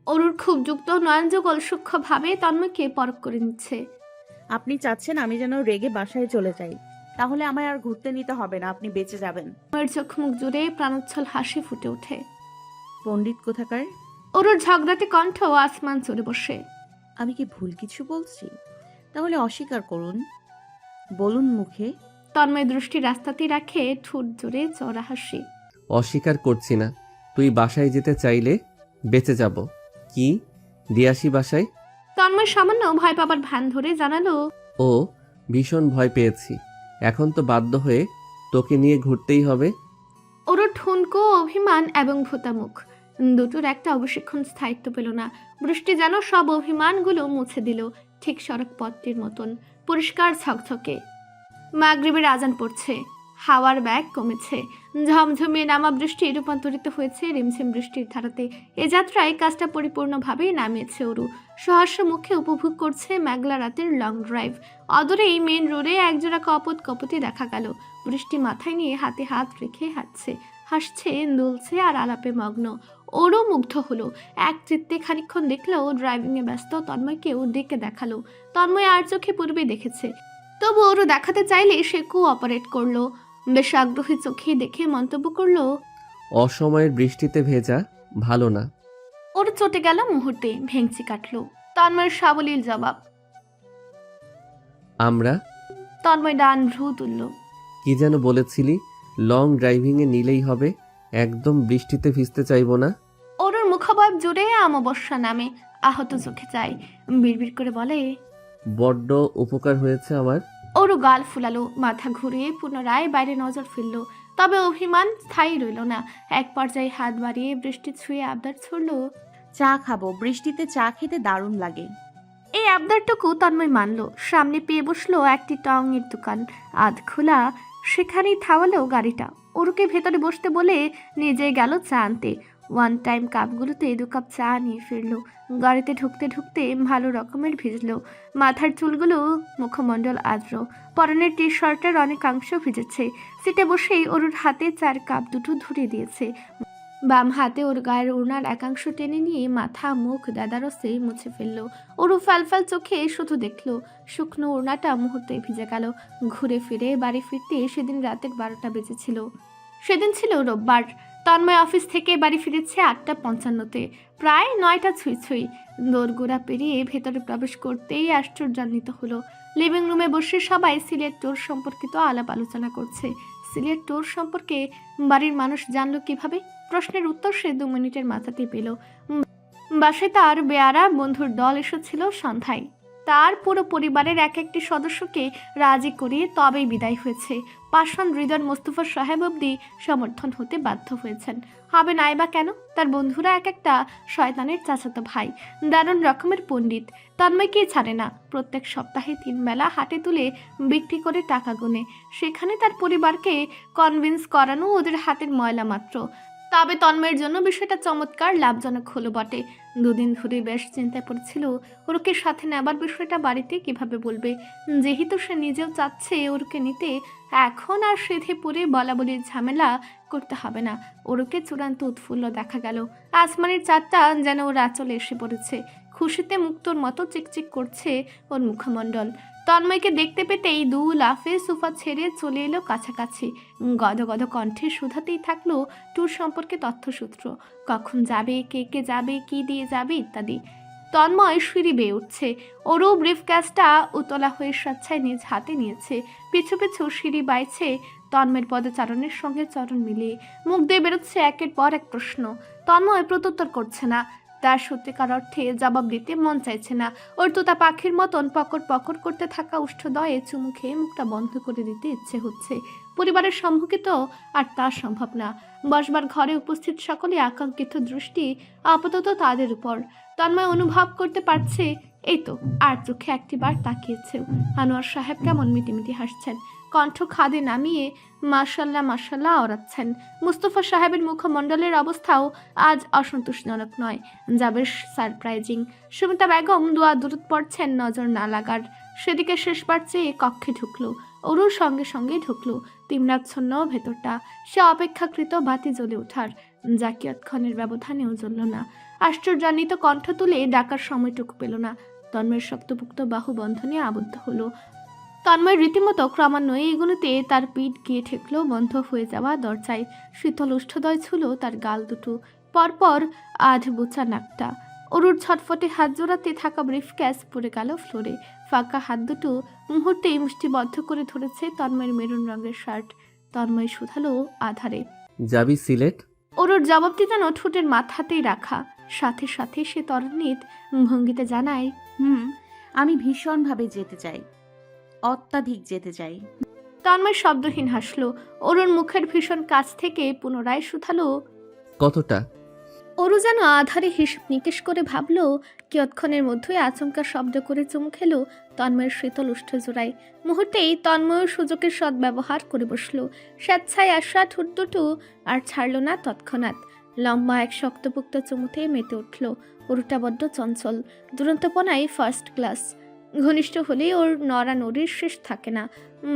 অরুর খুব যুক্ত নয়নযুগল সূক্ষ্মভাবে তন্ময়কে পরখ করে নিচ্ছে। আপনি চাচ্ছেন আমি যেন রেগে বাসায় চলে যাই? তাহলে আমায় আর ঘুরতে নিতে হবে না, আপনি বেঁচে যাবেন। তন্ময়ের চোখ মুখ জুড়ে প্রাণোচ্ছল হাসি ফুটে ওঠে। পণ্ডিত কোথাকার! অরুর ঝগড়াটে কণ্ঠ আসমান চড়ে বসে। আমি কি ভুল কিছু বলছি? তাহলে অস্বীকার করুন, বলুন মুখে। তন্ময় দৃষ্টি রাস্তাতেই রাখে, ঠোঁট জোরে চড়া হাসি। অস্বীকার করছি না। তুই বাসায় যেতে চাইলে বেঁচে যাব। কি দিয়াসি বাসায়? তন্ময় সামান্য ভয় পাবার ভান ধরে জানালো। ও ভীষণ ভয় পেয়েছি। এখন তো বাধ্য হয়ে তোকে নিয়ে ঘুরতেই হবে। অরুর ঠুনকো অভিমান এবং ভূতামুখ দুটোর একটা অবশিক্ষণ স্থায়িত্ব পেল না। বৃষ্টি যেন সব অভিমানগুলো মুছে দিল, ঠিক সড়ক পথটির মতন পরিষ্কার ঝকঝকে। মাগরিবের আজান পড়ছে, হাওয়ার ব্যাগ কমেছে, ঝমঝমিয়ে নামা বৃষ্টি রূপান্তরিত হয়েছে রিমঝিম বৃষ্টির ধারাতে। এ যাত্রায় কাজটা পরিপূর্ণভাবে নামিয়েছে অরু। সহস্র মুখে উপভোগ করছে মেঘলা রাতের লং ড্রাইভ। অদূরেই মেন রোডে একজোড়া কপত কপতি দেখা গেল। বৃষ্টি মাথায় নিয়ে হাতে হাত রেখে হাঁটছে, হাসছে, দুলছে আর আলাপে মগ্ন। ওরও মুগ্ধ হলো। এক চিত্তে খানিকক্ষণ দেখলেও ড্রাইভিংয়ে ব্যস্ত তন্ময়কেও ডেকে দেখালো। তন্ময় আর চোখে পূর্বে দেখেছে, তবু ওরও দেখাতে চাইলে সে কোঅপারেট করলো। বেশ আগ্রহী চোখে দেখে মন্তব্য করলো, অসময়ের বৃষ্টিতে ভেজা ভালো না। ওর চটে গেল মুহূর্তে, ভেঙচি কাটলো। তন্ময়ের সাবলীল জবাব। আমরা তন্ময় ডান ভ্রু তুলল। কি যেন বলেছিলি? লং ড্রাইভিংয়ে নিলেই হবে, একদম বৃষ্টিতে ভিজতে চাইবো না। ওর মুখভাব জুড়ে অমাবস্যা নামে আহত চোখে চাই, বিড়বিড় করে বলে, বড্ড উপকার হয়েছে আমার। ওরও গাল ফুলালো, মাথা ঘুরিয়ে পুনরায় বাইরে নজর ফেলল। তবে অভিমান স্থায়ী রইল না। এক পর্যায়ে হাত বাড়িয়ে বৃষ্টি ছুঁয়ে আবদার ছড়ল, চা খাবো, বৃষ্টিতে চা খেতে দারুণ লাগে। এই আবদারটুকু তন্ময় মানল। সামনে পেয়ে বসলো একটি টঙের দোকান, আধ খোলা। সেখানেই থামালো গাড়িটা। ওরকে ভেতরে বসতে বলে নিজে গেল চা আনতে। ওয়ান টাইম কাপগুলোতে 2 কাপ চা নিয়ে ফিরল। গাড়িতে ঢুকতে ঢুকতে ভালো রকমের ভিজলো। মাথার চুলগুলো, মুখমণ্ডল আর্দ্র, পরনের টি শার্টের অনেকাংশ ভিজেছে। সিটে বসেই ওর হাতে 4 কাপ দুটো ধরিয়ে দিয়েছে। বাম হাতে ওর গায়ের ওড়নার একাংশ টেনে নিয়ে মাথা মুখ দাদারসে মুছে ফেলল। ওরু ফালফাল চোখে শুধু দেখলো শুকনো ওড়নাটা মুহূর্তে ভিজে গেল। ঘুরে ফিরে বাড়ি ফিরতে সেদিন রাতের 12টা বেজেছিল। সেদিন ছিল রোববার। তন্ময় অফিস থেকে বাড়ি ফিরেছে 8:55-তে, প্রায় 9টা ছুঁই ছুঁই। দোরগোড়া পেরিয়ে ভেতরে প্রবেশ করতেই আশ্চর্যান্বিত হলো। লিভিং রুমে বসে সবাই সিলেট টোর সম্পর্কিত আলাপ আলোচনা করছে। সিলেট টোর সম্পর্কে বাড়ির মানুষ জানলো কিভাবে? প্রশ্নের উত্তর সে 2 মিনিটের মাথাতেই পেল। বাসায় তার বেয়ারা বন্ধুর দল এসেছিল সন্ধ্যায়। তার পুরো পরিবারের এক একটি সদস্যকে রাজি করিয়ে তবেই বিদায় হয়েছে। পাষাণ হৃদয় মোস্তফা সাহেব অবধি সমর্থন হতে বাধ্য হয়েছেন। হবে নাই বা কেন? তার বন্ধুরা এক একটা শয়তানের চাচাতো ভাই, দারুণ রকমের পণ্ডিত। তন্ময়কে ছাড়ে না। প্রত্যেক সপ্তাহে 3 বেলা হাটে তুলে বিক্রি করে টাকা গুনে। সেখানে তার পরিবারকে কনভিন্স করানো ওদের হাতের ময়লা মাত্র। তবে তন্ময়ের জন্য বিষয়টা চমৎকার লাভজনক হলো বটে। 2 দিন ধরে বেশ চিন্তায় পড়ছিল ওরকে সাথে নেবার বিষয়টা বাড়িতে কিভাবে বলবে। যেহেতু সে নিজেও চাচ্ছে ওরকে নিতে, এখন আর সেধে পড়ে বলাবলির ঝামেলা করতে হবে না। ওরকে চূড়ান্ত উৎফুল্ল দেখা গেল। আসমানের চাঁদটা যেন ওর আঁচলে এসে পড়েছে। খুশিতে মুক্তোর মতো চিকচিক করছে ওর মুখমণ্ডল। তন্ময়কে দেখতে পেতেই 2 লাফে সোফা ছেড়ে চলে এলো কাছাকাছি। গদগদ কণ্ঠে শুধাতেই থাকলো ট্যুর সম্পর্কে তথ্যসূত্র, কখন যাবে, কে কে যাবে, কি দিয়ে যাবে ইত্যাদি। তন্ময় সিঁড়ি বেয়ে উঠছে। ওরও ব্রিফকেসটা উতলা হয়ে স্বেচ্ছায় নিজ হাতে নিয়েছে। পিছু পিছু সিঁড়ি বাইছে তন্ময়ের পদচারণের সঙ্গে চরণ মিলিয়ে। মুখ দিয়ে বেরোচ্ছে একের পর এক প্রশ্ন। তন্ময় প্রত্যুত্তর করছে না। তার সত্যিকার অর্থে জবাব দিতে মন চাইছে না। ওর তোতা পাখির মতন পকর পকর করতে থাকা উষ্ঠদয়ে চুমু খেয়ে মুখটা বন্ধ করে দিতে ইচ্ছে হচ্ছে। পরিবারের সম্মুখে তো আর তা সম্ভব না। বসবার ঘরে উপস্থিত সকলে আকাঙ্ক্ষিত দৃষ্টি আপাতত তাদের উপর। তন্ময় অনুভব করতে পারছে এই তো আর চোখে একটিবার তাকিয়েছেও। আনোয়ার সাহেব কেমন মিটিমিটি হাসছেন, কণ্ঠ খাদে নামিয়ে মাশাল্লাহ মাশাল্লাহ ওড়াচ্ছেন। মুস্তফা সাহেবের মুখমণ্ডলের অবস্থাও আজ অসন্তোষজনক নয়, যা বেশ সারপ্রাইজিং। সুমিতা বেগম দোয়া দূরত পড়ছেন নজর না লাগার। সেদিকে শেষবার চেয়ে কক্ষে ঢুকলো, অরুর সঙ্গে সঙ্গে ঢুকলো। তিমরাচ্ছন্ন ভেতরটা, সে অপেক্ষাকৃত বাতি জ্বলে ওঠার, যা কিয়ৎক্ষণের ব্যবধানেও জ্বলল না। আশ্চর্যান্বিত কণ্ঠ তুলে ডাকার সময়টুকু পেল না। তন্ময়ের শক্তপুক্ত বাহু বন্ধনে আবদ্ধ হলো। তন্ময় রীতিমতো ক্রমান্বয়ে এগুলোতে তার পিঠ গিয়ে ঠেকলো বন্ধ হয়ে যাওয়া দরজায়। শীতল উষ্ঠদয় ছিল তার গাল দুটো, পরপর আধ বোচা নাকটা। অরুর ছটফটে হাত জোড়াতে থাকা ব্রিফকেস পড়ে গেল ফ্লোরে। ফাঁকা হাত দুটো মুহূর্তেই মুষ্টিবদ্ধ করে ধরেছে তন্ময়ের মেরুন রঙের শার্ট। তন্ময় শুধালো আধারে, যাবি সিলেট? অরুর জবাবটি যেন ঠোঁটের মাথাতেই রাখা। সাথে সাথে সে তরণিত ভঙ্গিতে জানায়, আমি ভীষণভাবে যেতে চাই, অত্যাধিক যেতে চাই। তন্ময় শব্দহীন হাসলো। অরুর মুখের ভীষণ কাছ থেকে পুনরায় শুধালো, কতটা? অরু যেন আধারে হিসেব নিকেশ করে ভাবলো, কিয়ৎক্ষণের মধ্যেই আচমকা শব্দ করে চুমু খেলো তন্ময়ের শীতল উষ্ঠ জোড়ায়। মুহূর্তেই তন্ময়ের সুযোগের সদ্ব্যবহার করে বসলো। স্বেচ্ছায় আসা ঠোঁট দুটো আর ছাড়ল না তৎক্ষণাৎ। লম্বা এক শক্তপুক্ত চুমুতে মেতে উঠল। অরুটা বড্ড চঞ্চল, দুরন্তপনায় ফার্স্ট ক্লাস। ঘনিষ্ঠ হলেই ওর নড়ানড়ির শেষ থাকে না,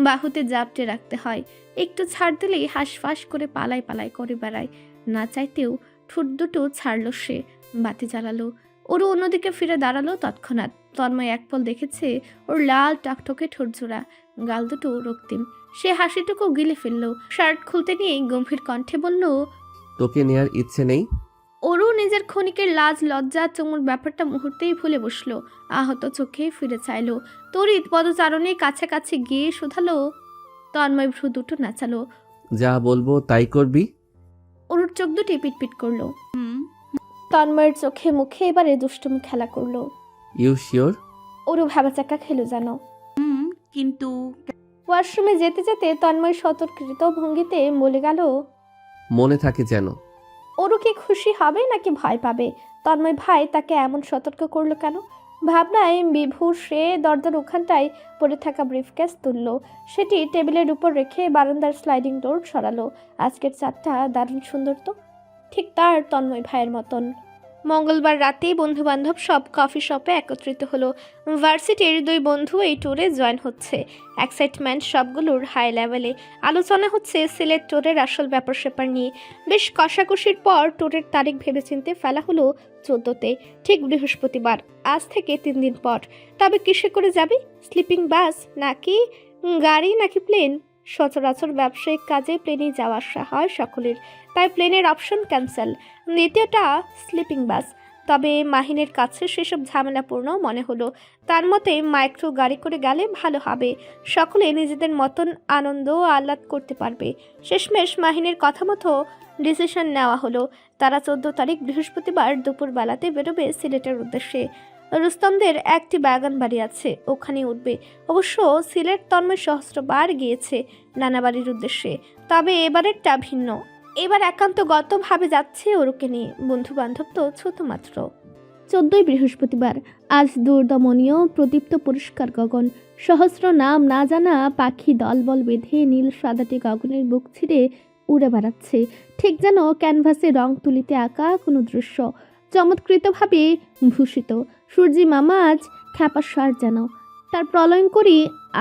বাহুতে জাপটে রাখতে হয়। একটু ছাড় দিলেই হাঁসফাঁস করে পালাই পালাই করে বেড়ায়। না চাইতেও ঠোঁট দুটো ছাড়ল সে। বাতি জ্বালালো। ওরও অন্যদিকে ফিরে দাঁড়ালো তৎক্ষণাৎ। তন্ময় একপল দেখেছে ওর লাল টকটকে ঠোঁট জোড়া, গাল দুটো রক্তিম। সে হাসিটুকু গিলে ফেলল। শার্ট খুলতে নিয়ে গম্ভীর কণ্ঠে বলল, তোকে নেয়ার ইচ্ছে নেই? ওরও নিজের ক্ষণিকের লাজ লজ্জা চুমুর ব্যাপারটা মুহূর্তেই ভুলে বসলো। আহত চোখে ফিরে চাইলো। তড়িৎ পদচারণে কাছাকাছি গিয়ে শুধালো। তন্ময় ভ্রু দুটো নাচালো। যা বলবো তাই করবি? ওর চোখ দুটি পিটপিট করলো। তন্ময়ের চোখে মুখে এবারে দুষ্টুমি খেলা করলো। You sure? ওরও ভাবাচাকা খেলো যেন। কিন্তু ওয়াশরুমে যেতে যেতে তন্ময় সতর্কৃত ভঙ্গিতে বলে গেল, মনে থাকে যেন। ওরও কি খুশি হবে নাকি ভয় পাবে? তন্ময় ভাই তাকে এমন সতর্ক করলো কেন? ভাবনায় বিভোর সে দরজার ওখানটায় পড়ে থাকা ব্রিফকেস তুলল। সেটি টেবিলের উপর রেখে বারান্দার স্লাইডিং ডোর সরালো। আজকের চাঁদটা দারুণ সুন্দর তো, ঠিক তার তন্ময় ভাইয়ের মতন। মঙ্গলবার রাতেই বন্ধুবান্ধব সব কফি শপে একত্রিত হলো। ভার্সিটির দুই বন্ধু এই ট্যুরে জয়েন হচ্ছে। এক্সাইটমেন্ট সবগুলোর হাই লেভেলে। আলোচনা হচ্ছে সিলেট ট্যুরের আসল ব্যাপার স্যাপার নিয়ে। বেশ কষাকষির পর ট্যুরের তারিখ ভেবেচিন্তে ফেলা হলো 14তে, ঠিক বৃহস্পতিবার, আজ থেকে 3 দিন পর। তবে কিসে করে যাবি? স্লিপিং বাস নাকি গাড়ি নাকি প্লেন? সচরাচর ব্যবসায়িক কাজে প্লেনেই যাওয়া আসা হয় সকলের, তাই প্লেনের অপশন ক্যান্সেল। দ্বিতীয়টা স্লিপিং বাস। তবে মাহিনের কাছে সেসব ঝামেলাপূর্ণ মনে হলো। তার মতে মাইক্রো গাড়ি করে গেলে ভালো হবে, সকলে নিজেদের মতন আনন্দ ও আহ্লাদ করতে পারবে। শেষমেশ মাহিনের কথা মতো ডিসিশন নেওয়া হলো। তারা 14 তারিখ বৃহস্পতিবার দুপুর বেলাতে বেরোবে সিলেটের উদ্দেশ্যে। রুস্তমদের একটি বাগান বাড়ি আছে, ওখানে উঠবে। অবশ্য সিলেট তন্ময় সহস্রবার গিয়েছে নানা বাড়ির উদ্দেশ্যে, তবে এবারেরটা ভিন্ন। এবার একান্তগতভাবে যাচ্ছে ওরকে নিয়ে, বন্ধু বান্ধব তো ছোট মাত্র। 14ই বৃহস্পতিবার। আজ দুর্দমনীয় প্রদীপ্ত পরিষ্কার গগন। সহস্র নাম না জানা পাখি দলবল বেঁধে নীল সাদাটে গগনের বুক ছিঁড়ে উড়ে বেড়াচ্ছে, ঠিক যেন ক্যানভাসে রং তুলিতে আঁকা কোনো দৃশ্য, চমৎকৃতভাবে ভূষিত। সূর্যি মামা আজ খ্যাপাসার যেন। তার প্রলয়ঙ্করী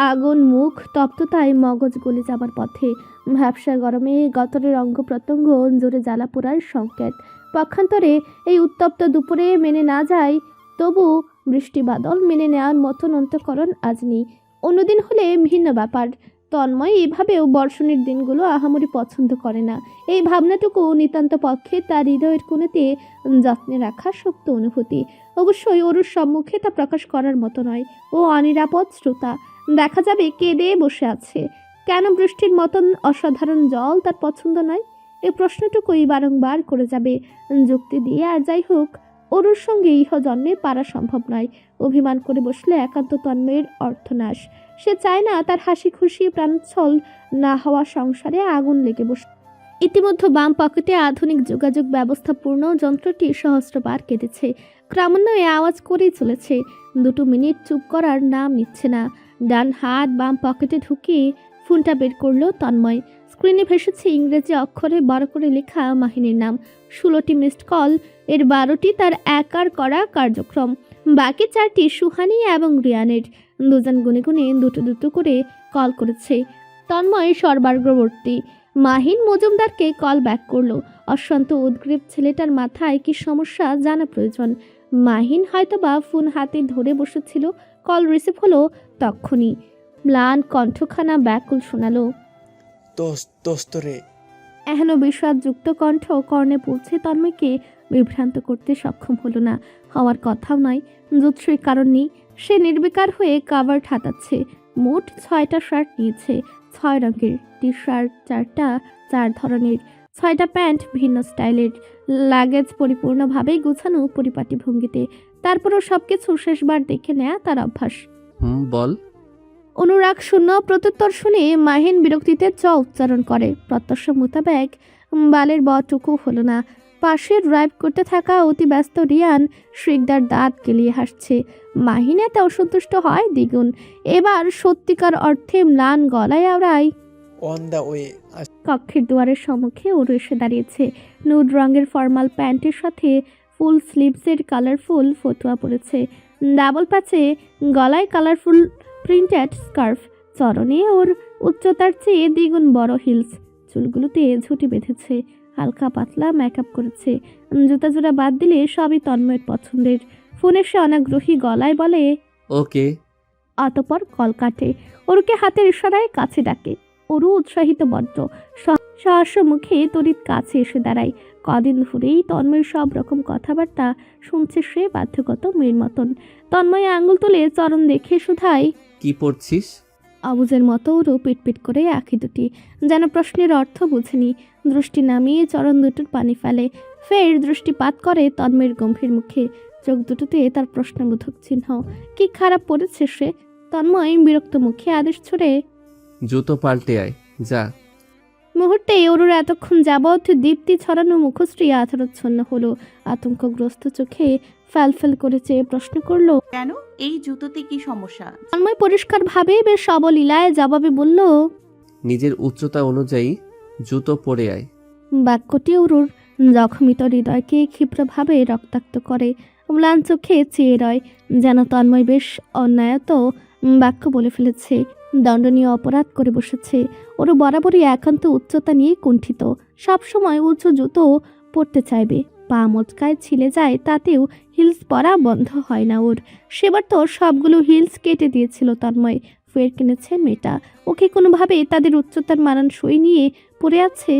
আগুন মুখ তপ্ততায় মগজ গলে যাবার পথে। ভ্যাবসা গরমে গতরের অঙ্গ প্রত্যঙ্গ জোরে জ্বালা পোড়ার সংকেত। পক্ষান্তরে এই উত্তপ্ত দুপুরে মেনে না যায়, তবু বৃষ্টি বাদল মেনে নেওয়ার মতন অন্তঃকরণ আজ নেই। অন্যদিন হলে ভিন্ন ব্যাপার। তন্ময় এভাবেও বর্ষণের দিনগুলো আহামরি পছন্দ করে না। এই ভাবনাটুকু নিতান্ত পক্ষে তার হৃদয়ের কোণেতে যত্নে রাখা শক্ত অনুভূতি। অবশ্যই ওরুর সম্মুখে তা প্রকাশ করার মতো নয়। ও অনিরাপদ শ্রোতা। দেখা যাবে কেঁদে বসে আছে। কেন বৃষ্টির মতন অসাধারণ জল তার পছন্দ নয়? এই প্রশ্নটুকুই বারংবার করে যাবে যুক্তি দিয়ে। আর যাই হোক, অরুর সঙ্গে ইহজন্মে পারা সম্ভব নয়। অভিমান করে বসলে একান্ত তন্ময়ের অর্থনাশ। সে চায় না তার হাসি খুশি প্রাণোচ্ছল না হওয়া সংসারে আগুন লেগে বসে। ইতিমধ্যে বাম পকেটে আধুনিক যোগাযোগ ব্যবস্থাপূর্ণ যন্ত্রটি সহস্রবার কেঁদেছে, ক্রমান্বয়ে আওয়াজ করেই চলেছে। 2 মিনিট চুপ করার নাম নিচ্ছে না। ডান হাত বাম পকেটে ঢুকিয়ে ফোনটা বের করলো তন্ময়। স্ক্রিনে ভেসেছে ইংরেজি অক্ষরে বড় করে লেখা মাহিনের নাম। 16টি মিসড কল, এর 12টি তার একার করা কার্যক্রম, বাকি 4টি সুহানি এবং রিয়ানের। দুজন গুনে গুনে দুটো করে কল করেছে। তন্ময় সর্বাগ্রবর্তী। মাহিন মজুমদারকে কল ব্যাক করলো। অশান্ত উদ্গ্রীব ছেলেটার মাথায় কি সমস্যা জানা প্রয়োজন। মাহিন হয়তোবা ফোন হাতে ধরে বসেছিল। কল রিসিভ হলো তক্ষুনি। ম্লান কণ্ঠখানা ব্যাকুল শোনালো। দোস্ত রে। এহেন বিষাদযুক্ত কণ্ঠ কর্ণে পৌঁছে তন্ময়কে বিভ্রান্ত করতে সক্ষম হলো না। হওয়ার কথাও নয়, যুৎসই কারণ নেই। সে নির্বিকার হয়ে কাভার হাতাচ্ছে। মোট 6টা শার্ট নিয়েছে, 6 রঙের। টি শার্ট 4টা, 4 ধরনের। 6টা প্যান্ট ভিন্ন স্টাইলের। লাগেজ পরিপূর্ণভাবে গুছানো পরিপাটি ভঙ্গিতে। তারপরও সবকিছু শেষবার দেখে নেয়া তার অভ্যাস। বল। অনুরাগ শূন্য প্রত্যুত্তর শুনে মাহিন বিরক্তিতে চ উচ্চারণ করে। প্রত্যাশা মোতাবেক বালের বটুকু হলো না। পাশে ড্রাইভ করতে থাকা অতি ব্যস্ত রিয়ান শিকদার দাঁত গেলিয়ে হাসছে। মাহিন এতে অসন্তুষ্ট হয় দ্বিগুণ। এবার সত্যিকার অর্থে ম্লান গলায় আওড়ায়, অন দ্য ওয়ে। কক্ষের দুয়ারের সম্মুখে ওর এসে দাঁড়িয়েছে। নুড রঙের ফর্মাল প্যান্টের সাথে ফুল স্লিভসের কালারফুল ফতুয়া পরেছে। ডাবল প্যাচে গলায় কালারফুল প্রিন্টেড স্কার্ফ। চরণে ওর উচ্চতার চেয়ে দ্বিগুণ বড় হিলস। চুলগুলোতে ঝুঁটি বেঁধেছে। হালকা পাতলা মেকআপ করেছে। জুতা জোড়া বাদ দিলে সবই তন্ময়ের পছন্দের। ফোনে সে অনাগ্রহী গলায় বলে ওকে। অতপর কল কাটে। ওরকে হাতের ইশারায় কাছে ডাকে। ওরও উৎসাহিত বড্ড। সহস্র মুখে তড়িৎ কাছে এসে দাঁড়ায়। কদিন ধরেই তন্ময়ের সব রকম কথাবার্তা শুনছে সে বাধ্যগত মেয়ের মতন। তন্ময় আঙুল তুলে চরণ দেখে শুধায়, কি পড়ছিস? অবুজের মতো ওরও পিটপিট করে আঁখি দুটি, যেন প্রশ্নের অর্থ বুঝেনি। দৃষ্টি নামিয়ে চরণ দুটোর পানি ফেলে। ফের দৃষ্টিপাত করে তন্ময়ের গম্ভীর মুখে। চোখ দুটোতে তার প্রশ্নবোধক চিহ্ন। কি খারাপ পড়েছে সে? তন্ময় বিরক্ত মুখে আদেশ ছড়ে, জুতো পাল্টে আয় যা। মুহূর্তে অরুর এতক্ষণ যাবৎ দীপ্তি ছড়ানো মুখশ্রী আধারচ্ছন্ন হলো। আতঙ্কগ্রস্ত চোখে ফ্যালফ্যাল করে চেয়ে প্রশ্ন করলো, কেন? এই জুতোতে কি সমস্যা? তন্ময় পরিষ্কারভাবে বেশ অবলীলায় জবাবে বলল, নিজের উচ্চতা অনুযায়ী জুতো পরে আয়। বাক্যটি অরুর জখমিত হৃদয়কে ক্ষিপ্রভাবে রক্তাক্ত করে। ম্লান চোখে চেয়ে রয়, যেন তন্ময় বেশ অন্যায়ত বাক্য বলে ফেলেছে, দণ্ডনীয় অপরাধ করে বসেছে। ওর বরাবরই একান্ত উচ্চতা নিয়ে কুণ্ঠিত। সবসময় উঁচু জুতো পরতে চাইবে। পা মোচকায় ছিলে যায়, তাতেও হিলস পরা বন্ধ হয় না ওর। সেবার তো সবগুলো হিলস কেটে দিয়েছিল তন্ময়। ফের কিনেছে মেয়েটা। ওকে কোনোভাবে তাদের উচ্চতার মানানসই নিয়ে পড়ে আছে।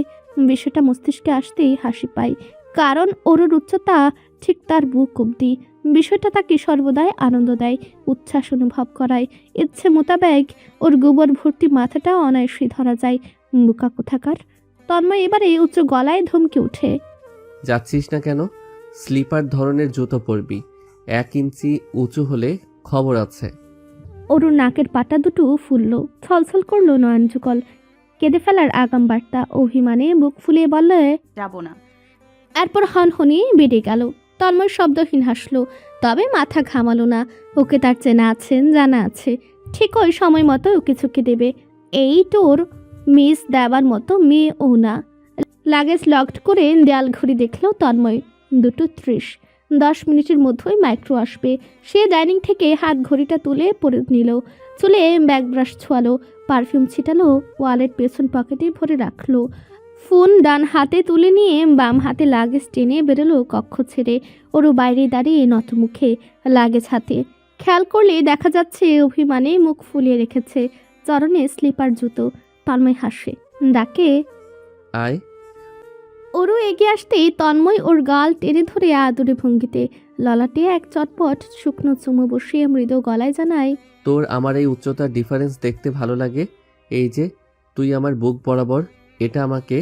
বিষয়টা মস্তিষ্কে আসতেই হাসি পায়, কারণ ওর উচ্চতা ঠিক তার বুক অবধি। বিষয়টা তাকে সর্বদাই আনন্দ দেয়, উচ্ছ্বাস অনুভব করায়। ইচ্ছে মোতাবেক ওর গোবর ভর্তি মাথাটা অনায়াসই ধরা যায়। বুকা কোথাকার। তন্ময় এবারে উচ্চ গলায় ধমকে ওঠে, যাচ্ছিস না কেন? স্লিপার ধরনের জুতো পরবি। 1 ইঞ্চি উঁচু হলে খবর আছে। অরুর নাকের পাটা দুটো ফুলল, ছলছল করলো নয়ন যুগল। কেঁদে ফেলার আগাম বার্তা। অভিমানে বুক ফুলিয়ে বললে, যাব না। এরপর হনহনিয়ে বেড়ে গেল। তন্ময় শব্দহীন হাসলো, তবে মাথা ঘামালো না। ওকে তার চেনা আছেন, জানা আছে। ঠিক ওই সময় মতো ওকে চুকে দেবে। এই তোর মিস দেওয়ার মতো মেয়ে ও না। লাগেজ লকড করে দেয়াল ঘড়ি দেখলো তন্ময়। 2:30। 10 মিনিটের মধ্যেই মাইক্রো আসবে। সে ডাইনিং থেকে হাত ঘড়িটা তুলে পরে নিল। চুলে ব্যাগ ব্রাশ ছোয়ালো, পারফিউম ছিটালো, ওয়ালেট পেছন পকেটে ভরে রাখলো। ফোন ডান হাতে তুলে নিয়ে বাম হাতে লাগেজ টেনে বেরোলো কক্ষ ছেড়ে। ওরও বাইরে দাঁড়িয়ে নত মুখে লাগেজ হাতে। খেয়াল করলে দেখা যাচ্ছে অভিমানে মুখ ফুলিয়ে রেখেছে। চরণে স্লিপার জুতো। তন্ময় হাসে, ডাকে, আয়। ওরও এগিয়ে আসতেই তন্ময় ওর গাল টেনে ধরে আদরে ভঙ্গিতে ললাটে এক চটপট শুকনো চুমো বসিয়ে মৃদু গলায় জানায়, তোর আমার এই উচ্চতার ডিফারেন্স দেখতে ভালো লাগে। এই যে তুই আমার বুক বরাবর, এটা আমাকে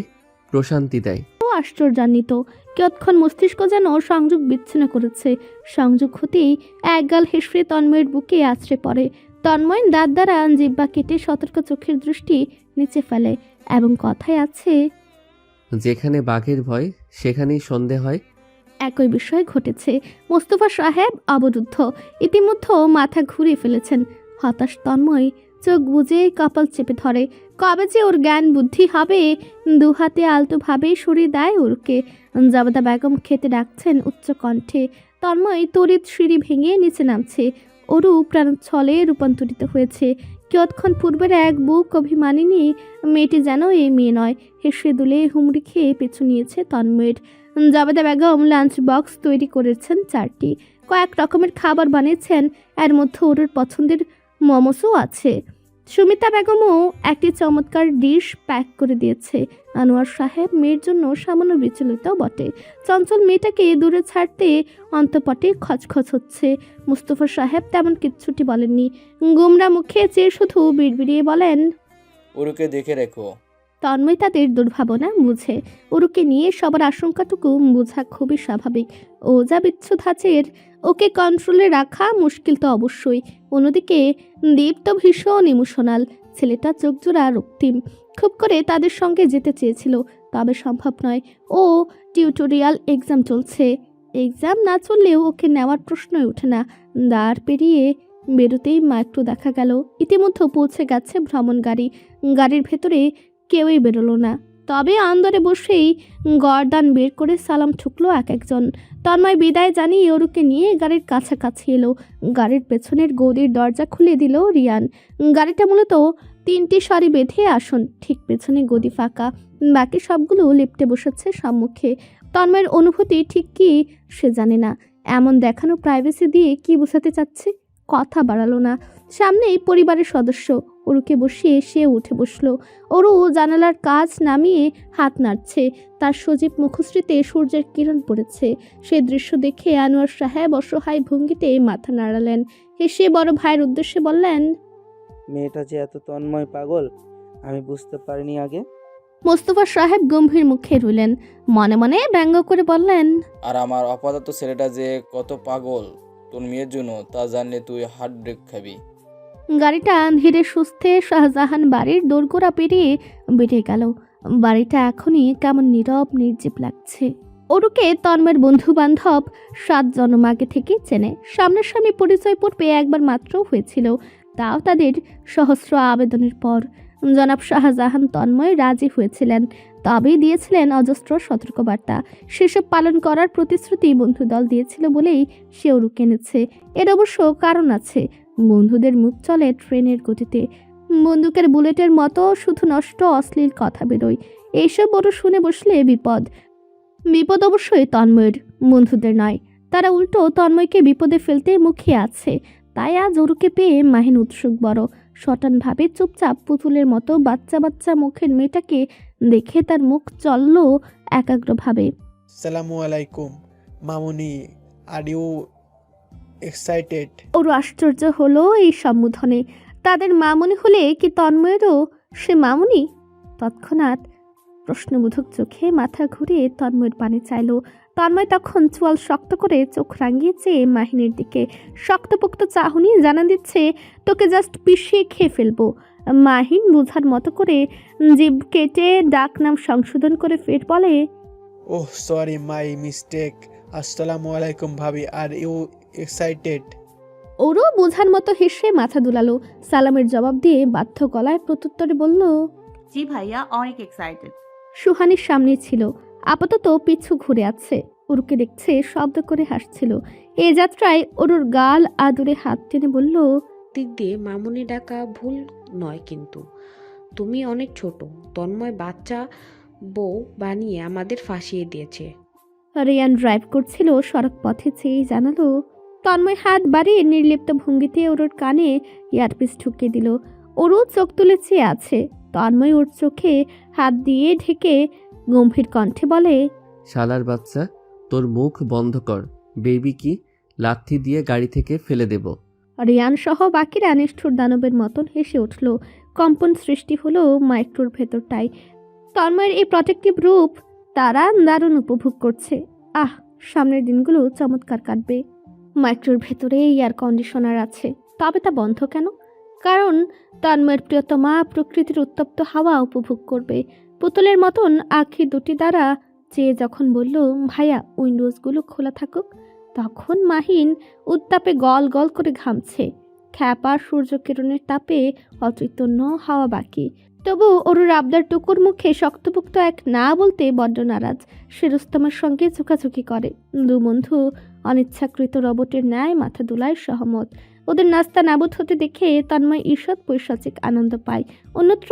প্রশান্তি দেয়। ও আশ্চর্যান্বিত। কিয়ৎক্ষণ মস্তিষ্ক যেন সংযোগ বিচ্ছিন্ন করেছে। সংযোগ হতেই একগাল হেসড়ে তন্ময়ের বুকে আছড়ে পড়ে। তন্ময় দাঁত দ্বারা জিহ্বা কেটে সতর্ক চোখের দৃষ্টি নিচে ফেলে এবং কথায় আছে, যেখানে বাঘের ভয় সেখানেই সন্ধে হয়। একই বিষয় ঘটেছে। মোস্তফা সাহেব অবরুদ্ধ, ইতিমধ্যে মাথা ঘুরিয়ে ফেলেছেন। হতাশ তন্ময় চোখ বুজে কপাল চেপে ধরে। কবে যে ওর জ্ঞান বুদ্ধি হবে। দুহাতে আলতোভাবে সরিয়ে দেয় ওরকে। জাবেদা বেগম খেতে ডাকছেন উচ্চ কণ্ঠে। তন্ময় তড়িৎ সিঁড়ি ভেঙে নিচে নামছে। ওরু প্রাণচ্ছলে রূপান্তরিত হয়েছে। কিয়ৎক্ষণ পূর্বের এক বুক অভিমানিনী মেয়েটি যেন এই মেয়ে নয়। হেসে দুলে হুমড়ি খেয়ে পিছু নিয়েছে তন্ময়ের। জাবেদা বেগম লাঞ্চ বক্স তৈরি করেছেন 4টি। কয়েক রকমের খাবার বানিয়েছেন, এর মধ্যে ওর পছন্দের মোমোসও আছে। সুমিতা বেগমও একটি চমৎকার ডিশ প্যাক করে দিয়েছে। আনোয়ার সাহেব মেয়ের জন্য সামান্য বিচলিত বটে। চঞ্চল মেয়েটাকে দূরে ছাড়তে অন্তপটে খচখচ হচ্ছে। মুস্তফা সাহেব তেমন কিচ্ছুটি বলেননি। গুমরা মুখে চেয়ে শুধু বিড়বিড়িয়ে বলেন, ওরুকে দেখে রেখো। তন্ময় তাদের দুর্ভাবনা বুঝে। ওরুকে নিয়ে সবার আশঙ্কাটুকু বোঝা খুবই স্বাভাবিক। ও যা বিচ্ছু ধাঁচের, ওকে কন্ট্রোলে রাখা মুশকিল তো অবশ্যই। অন্যদিকে দীপ তো ভীষণ ইমোশনাল। ছেলেটা চোখজোড়া রক্তিম। খুব করে তাদের সঙ্গে যেতে চেয়েছিল, তবে সম্ভব নয়। ও টিউটোরিয়াল এক্সাম চলছে। এক্সাম না চললেও ওকে নেওয়ার প্রশ্নই ওঠে না। দ্বার পেরিয়ে বেরোতেই মাইক্রো দেখা গেল। ইতিমধ্যে পৌঁছে গেছে ভ্রমণ গাড়ি। গাড়ির ভেতরে কেউই বেরোলো না। তবে আন্দরে বসেই গর্দান বের করে সালাম ঠুকলো এক একজন। তন্ময় বিদায় জানিয়ে ওরুকে নিয়ে গাড়ির কাছাকাছি এলো। গাড়ির পেছনের গদির দরজা খুলে দিল রিয়ান। গাড়িটা মূলত 3টি সারি বেঁধে আসন, ঠিক পেছনে গদি ফাঁকা। বাকি সবগুলো লিফটে বসেছে সম্মুখে। তন্ময়ের অনুভূতি ঠিক কি সে জানে না। এমন দেখানো প্রাইভেসি দিয়ে কি বোঝাতে চাচ্ছে? কথা বাড়ালো না। সামনেই পরিবারের সদস্য। ওরুকে বসিয়ে সে উঠে বসলো। ওরু জানালার কাজ নামিয়ে হাত নাড়ছে। তার সজীব মুখশ্রীতে সূর্যের কিরণ পড়েছে। সে দৃশ্য দেখে আনোয়ার সাহেব অসহায় ভঙ্গিতে মাথা নাড়ালেন। হেসে বড় ভাইয়ের উদ্দেশ্যে বললেন, মেয়েটা যে এত তন্ময় পাগল আমি বুঝতে পারিনি আগে। মোস্তফা সাহেব গম্ভীর মুখে রইলেন। মনে মনে ব্যঙ্গ করে বললেন, আর আমার আপাতত ছেলেটা যে কত পাগল তোর মেয়ের জন্য তা জানলে তুই হার্ট ব্রেক খাবি। গাড়িটা ধীরে সুস্থে শাহজাহান বাড়ির দোরগোড়া পেরিয়ে বেরিয়ে গেল। বাড়িটা এখনই কেমন নীরব নির্জীব লাগছে। ওরুকে তন্ময়ের বন্ধু বান্ধব 7 জন্ম আগে থেকে চেনে। সামনাসামনি পরিচয় পূর্বে একবার মাত্র হয়েছিল, তাও তাদের সহস্র আবেদনের পর। জনাব শাহজাহান তন্ময় রাজি হয়েছিলেন, তবেই দিয়েছিলেন অজস্র সতর্কবার্তা। সেসব পালন করার প্রতিশ্রুতি বন্ধুদল দিয়েছিল বলেই সে ওরুকে এনেছে। এর অবশ্য কারণ আছে। বন্ধুদের মুখ চলে ট্রেনের গতিতে। বন্দুকের বুলেটের মতো শুধু নষ্ট অশ্লীল কথা বেরোয়। এইসব বড় শুনে বসলে বিপদ। বিপদ অবশ্যই তন্ময়ের, বন্ধুদের নয়। তারা উল্টো তন্ময়কে বিপদে ফেলতে মুখিয়ে আছে। তাই আজ ওরুকে পেয়ে মাহিন উৎসুক বড়। শটানভাবে চুপচাপ পুতুলের মতো বাচ্চা বাচ্চা মুখের মেয়েটাকে দেখে তার মুখ চলল একাগ্রভাবে। সালামু আলাইকুম মামুনি, আর ইউ এক্সাইটেড? ওর আশ্চর্য হলো এই সম্বোধনে। তাদের মামুনি হলে কি তন্ময়েরও সে মামুনি? তৎক্ষণাৎ প্রশ্নবোধক চোখে মাথা ঘুরিয়ে তন্ময়ের পানে চাইল। তন্ময় তখন চোয়াল শক্ত করে চোখ রাঙিয়ে চেয়ে মাহিনের দিকে। শক্তপোক্ত চাহনি জানা দিচ্ছে তোকে জাস্ট পিষিয়ে খেয়ে ফেলবো। মাহিন বোঝার মতো করে জিভ কেটে ডাক নাম সংশোধন করে ফের বলে, ওহ সরি, মাই মিস্টেক। আসসালামু আলাইকুম ভাবি, আর ইউ এক্সাইটেড? ওরও বোঝার মতো হেসে মাথা দুলালো। সালামের জবাব দিয়ে বাধ্য গলায় প্রত্যুত্তরে বলল, জি ভাইয়া, অনেক এক্সাইটেড। সুহানির সামনে ছিল, আপাতত পিছু ঘুরে আছে। ওরুকে দেখছে, শব্দ করে হাসছিল। এ যাত্রায় ওরুর গাল আদুরে হাত টেনে বলল, দিক দিয়ে মামুনি ডাকা ভুল নয়, কিন্তু তুমি অনেক ছোট। তন্ময় বাচ্চা বউ বানিয়ে আমাদের ফাঁসিয়ে দিয়েছে। রিয়ান ড্রাইভ করছিল, সড়ক পথে চেয়ে জানালো। তন্ময় হাত বাড়িয়ে নির্লিপ্ত ভঙ্গিতে ওরুর কানে ইয়ারপিস ঢুকিয়ে দিল। ওরও চোখ তুলে চেয়ে আছে। তন্ময় ওর চোখে হাত দিয়ে ঢেকে গম্ভীর কণ্ঠে বলে, শালার বাচ্চা, তোর মুখ বন্ধ কর। বেবি কি লাথি দিয়ে গাড়ি থেকে ফেলে দেব। রিয়ান সহ বাকিরা নিষ্ঠুর দানবের মতন হেসে উঠল। কম্পন সৃষ্টি হলো মাইক্রোর ভেতরটায়। তন্ময়ের এই প্রটেক্টিভ রূপ তারা দারুণ উপভোগ করছে। সামনের দিনগুলো চমৎকার কাটবে। মাইক্রোর ভেতরে এয়ার কন্ডিশনার আছে, তবে তা বন্ধ কেন? কারণ তন্ময়ের প্রিয়তমা প্রকৃতির উত্তপ্ত হাওয়া উপভোগ করবে। পুতুলের মতন আঁখি দুটি দ্বারা চেয়ে যখন বলল, ভাইয়া উইন্ডোজগুলো খোলা থাকুক, তখন মাহিন উত্তাপে গল গল করে ঘামছে। খ্যাপা সূর্যকিরণের তাপে অচৈতন্য হাওয়া বাকি। তবু অরুর আবদার টুকুর মুখে শক্তপোক্ত এক না বলতে বড্ড নারাজ। সে রুস্তমের সঙ্গে চোখাচোখি করে। দু বন্ধু অনিচ্ছাকৃত রবটের ন্যায় মাথা দুলায় সহমত। ওদের নাস্তা নাবুদ হতে দেখে তন্ময় ঈষৎ পৈশাচিক আনন্দ পায়। অন্যত্র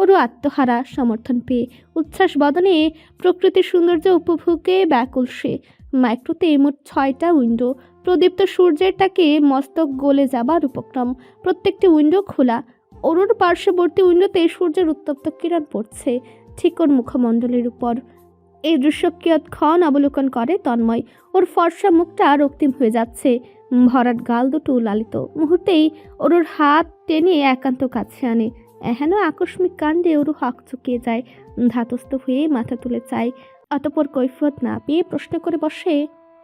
ওরও আত্মহারা সমর্থন পেয়ে উচ্ছ্বাস বদনে প্রকৃতির সৌন্দর্য উপভোগে ব্যাকুল সে। মাইক্রোতে মোট 6টা উইন্ডো। প্রদীপ্ত সূর্যের তাকে মস্তক গলে যাবার উপক্রম। প্রত্যেকটি উইন্ডো খোলা। অরুর পার্শ্ববর্তী উইন্ডোতে সূর্যের উত্তপ্ত কিরণ পড়ছে ঠিক ওর মুখমণ্ডলের উপর। এই দৃশ্য কিয়ৎক্ষণ অবলোকন করে তন্ময়। ওর ফর্সা মুখটা রক্তিম হয়ে যাচ্ছে, ভরাট গাল দুটো লালিত। মুহূর্তেই অরুর হাত টেনে একান্ত কাছে আনে। এহেন আকস্মিক কাণ্ডে ওরু হক চুকিয়ে যায়, ধাতস্থ হয়ে মাথা তুলে চায়। অতঃপর কৈফিয়ত না পেয়ে প্রশ্ন করে বসে,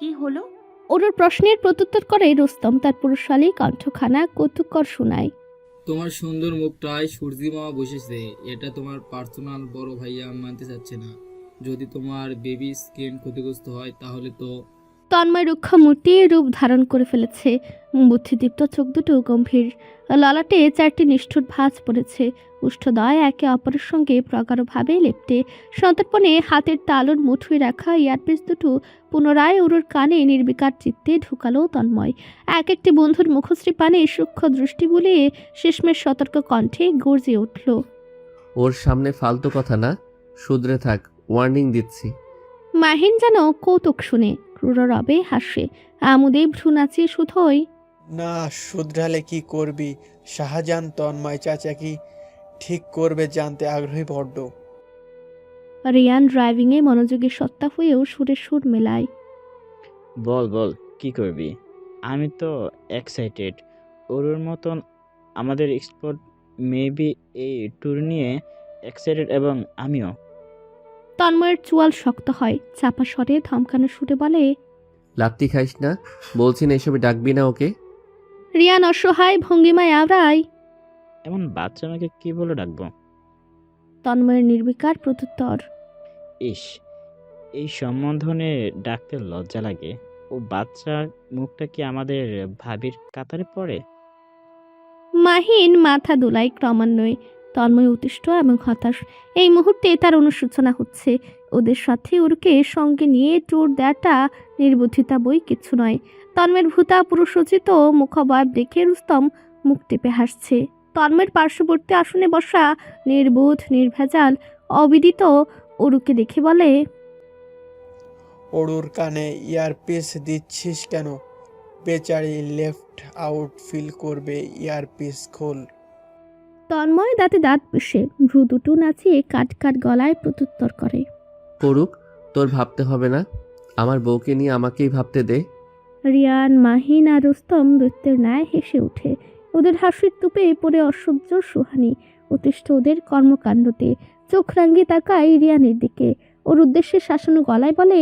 কি হলো? অরুর প্রশ্নের প্রত্যুত্তর করে রুস্তম তার পুরুষালী কণ্ঠখানা কৌতুকর শোনায়। তোমার সুন্দর মুখটায় সূর্যি মামা বসেছে, এটা তোমার পার্সোনাল বড় ভাইয়া মানতে চাচ্ছে না। যদি তোমার বেবি স্কিন ক্ষতিগ্রস্ত হয় তাহলে তো। তন্ময় রুক্ষ মূর্তি রূপ ধারণ করে ফেলেছে। বুদ্ধিদীপ্ত চোখ দুটো গম্ভীর, ললাটে 4টি নিষ্ঠুর ভাঁজ পড়েছে। উষ্ঠদয় একে অপরের সঙ্গে প্রগাঢ়ভাবে লেপ্টে। সন্তর্পণে হাতের তালুর মুঠোয় রাখা ইয়ারপিস দুটো পুনরায় ওর কানে নির্বিকার চিত্তে ঢুকালো তন্ময়। এক একটি বন্ধুর মুখশ্রী পানে সূক্ষ্ম দৃষ্টি বুলিয়ে শেষমেশ সতর্ক কণ্ঠে গর্জে উঠল, ওর সামনে ফালতু কথা না, শুধরে থাক, ওয়ার্নিং দিচ্ছি। মাহিন যেন কৌতুক শুনে ক্রূররবে হাসে। আমুদে ভ্রু নাচিয়ে শুধোই, না শুধরালে কি করবি? শাহজাহান তন্ময় চাচা কি ঠিক করবে জানতে আগ্রহী বড্ড। রিয়ান ড্রাইভিংয়ে মনোযোগী সত্তা হয়েও সুরে সুর মেলায়। বল বল, কি করবি? আমি তো এক্সাইটেড। ওর মতন আমাদের এক্সপার্ট মেবি এই ট্যুর নিয়ে এক্সাইটেড, এবং আমিও। তন্ময়ের চুয়াল শক্ত হয়, চাপা স্বরে ধমকানো সুরে বলে, লাত্তি খাইস না, বলছি না এসবে ডাকবি না ওকে। রিয়ান অসহায় ভঙ্গিমায় আওড়ায়, এমন বাচ্চা মেয়েকে কি বলে ডাকবো? তন্ময়ের নির্বিকার প্রত্যুত্তর, ইস, এই সম্বোধনে ডাকতে লজ্জা লাগে। ও বাচ্চার মুখটা কি আমাদের ভাবির কাতারে পড়ে? মাহিন মাথা দোলায় ক্রমান্বয়ে। তন্ময় অতিষ্ঠ এবং হতাশ। এই মুহূর্তে তার অনুশোচনা হচ্ছে। ওদের সাথে ওরকে সঙ্গে নিয়ে ট্যুর দেওয়াটা নির্বুদ্ধিতা বই কিছু নয়। তন্ময়ের ভূতা পুরুষোচিত মুখবয়ব দেখে রুস্তম মুখ টেপে হাসছে। তন্ময়ের পার্শ্ববর্তী আসনে বসা নির্বোধ নির্ভেজাল অবিদিত অরুকে দেখে বলে, অরুর কানে ইয়ারপিস দিচ্ছিস কেন? বেচারি লেফট আউট ফিল করবে, ইয়ারপিস খোল। তন্ময় দাঁতে দাঁত পিষে ভ্রু দুটো নাচিয়ে কাট কাট গলায় প্রত্যুত্তর করে, করুক, তোর ভাবতে হবে না, আমার বউকে নিয়ে আমাকেই ভাবতে দে। রিয়ান, মাহিন আর রুস্তম দৈত্যের ন্যায় হেসে ওঠে। ওদের হাসির তুপে পড়ে অসহ্য সুহানি। অতিষ্ঠ ওদের কর্মকাণ্ডতে চোখ রাঙিয়ে তাকায় রিয়ানের দিকে। ওর উদ্দেশ্যে শাসানো গলায় বলে,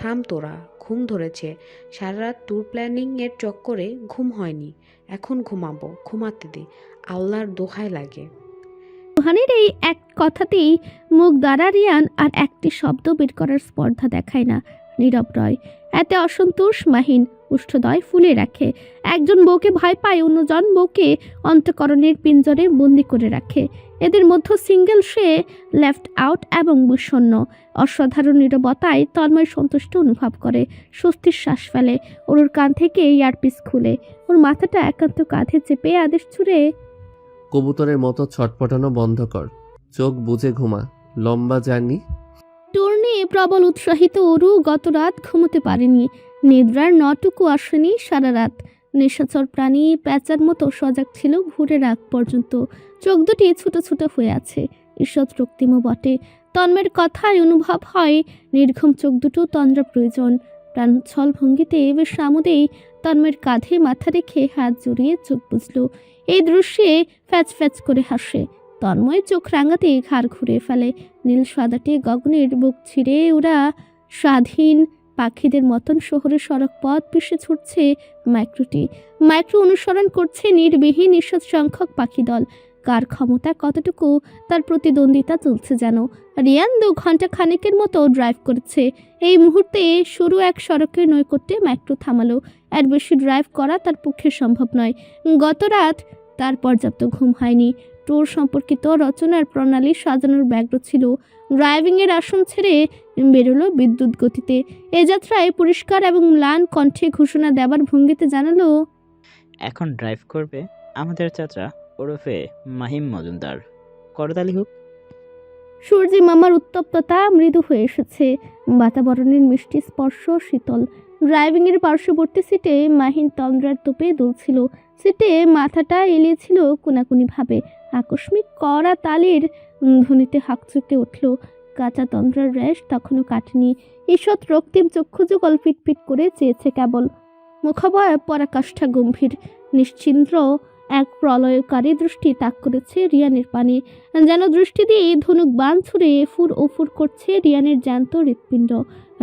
থাম তোরা, ঘুম ধরেছে। সারা রাত ট্যুর প্ল্যানিং এর চক্করে ঘুম হয়নি। এখন ঘুমাবো, ঘুমাতে দে, আল্লাহর দোহাই লাগে। সুহানির এই এক কথাতেই মুখ দ্বারা রিয়ান আর একটি শব্দ বের করার স্পর্ধা দেখায় না, নীরব রয়। এতে অসন্তোষ মাহিন উষ্ঠদয় ফুলে রাখে। একজন বউকে ভয় পায়, অন্যজন বউকে অন্তঃকরণের পিঞ্জরে বন্দি করে রাখে। এদের মধ্যে সিঙ্গেল সে লেফট আউট এবং বিষণ্ণ। অসাধারণ নীরবতায় তন্ময় সন্তুষ্ট অনুভব করে, স্বস্তির শ্বাস ফেলে। ওর কান থেকে ইয়ারপিস খুলে ওর মাথাটা একান্ত কাঁধে চেপে আদেশ ছুড়ে, কবুতরের মতো ছটপটানো বন্ধ কর, চোখ বুজে ঘুমা, লম্বা জার্নি। ট্যুর নিয়ে প্রবল উৎসাহিত অরু গত রাত ঘুমোতে পারেনি। নিদ্রার নটুকু আসেনি সারা রাত। নিশাচর প্রাণী প্যাঁচার মতো সজাগ ছিল ভোরের আগ পর্যন্ত। চোখ দুটি ছোটো ছোটো হয়ে আছে, ঈষৎ রক্তিমও বটে। তন্ময়ের কথায় অনুভব হয় নির্ঘুম চোখ দুটো তন্দ্রা প্রয়োজন। প্রাণোচ্ছল ভঙ্গিতে বেশ আমোদেই তন্ময়ের কাঁধে মাথা রেখে হাত জড়িয়ে চোখ বুঝল। এই দৃশ্যে ফ্যাচ ফ্যাচ করে হাসে। তন্ময় চোখ রাঙাতে ঘাড় ঘুরে ফেলে। নীল সাদাটে গগনের বুক ছিঁড়ে ওরা স্বাধীন পাখিদের মতন শহরের সড়ক পথ পিষে ছুটছে মাইক্রোটি। মাইক্রো অনুসরণ করছে নির্বিহীন নিঃশ্বাস সংখ্যক পাখি দল। কার ক্ষমতা কতটুকু তার প্রতিদ্বন্দ্বিতা চলছে যেন। রিয়ান 2 ঘন্টা খানেকের মতো ড্রাইভ করেছে। এই মুহূর্তে সরু এক সড়কের নৈকট্যে মাইক্রো থামালো। এর বেশি ড্রাইভ করা তার পক্ষে সম্ভব নয়। গত রাত তার পর্যাপ্ত ঘুম হয়নি। ট্যুর সম্পর্কিত রচনার প্রণালী সাজানোর ব্যগ্র ছিল। ড্রাইভিংয়ের আসন ছেড়ে বেরোলো বিদ্যুৎ গতিতে। এ যাত্রায় পরিষ্কার এবং ম্লান কণ্ঠে ঘোষণা দেবার ভঙ্গিতে জানালো, এখন ড্রাইভ করবে আমাদের চাচা ওরফে মাহিম মজুমদার। করতালি হোক। সূর্যি মামার উত্তপ্ততা মৃদু হয়ে এসেছে। বাতাবরণের মিষ্টি স্পর্শ শীতল। ড্রাইভিংয়ের পার্শ্ববর্তী সিটে মাহিন তন্দ্রার তোপে দুলছিল। সিটে মাথাটা এলিয়েছিল কোনাকুনিভাবে। আকস্মিক কড়া তালের ধ্বনিতে হাঁকচুকে উঠল। কাঁচা তন্দ্রার রেশ তখনও কাটেনি। ঈষৎ রক্তিম চক্ষুযুগল পিটপিট করে চেয়েছে কেবল। মুখাবয়ব পরাকাষ্ঠা গম্ভীর। নিশ্চিন্দ্র এক প্রলয়কারী দৃষ্টি তাক করেছে রিয়ানের পানে। যেন দৃষ্টি দিয়ে ধনুক বান ছুড়ে ফুর ও ফুর করছে রিয়ানের জ্যান্ত হৃৎপিণ্ড।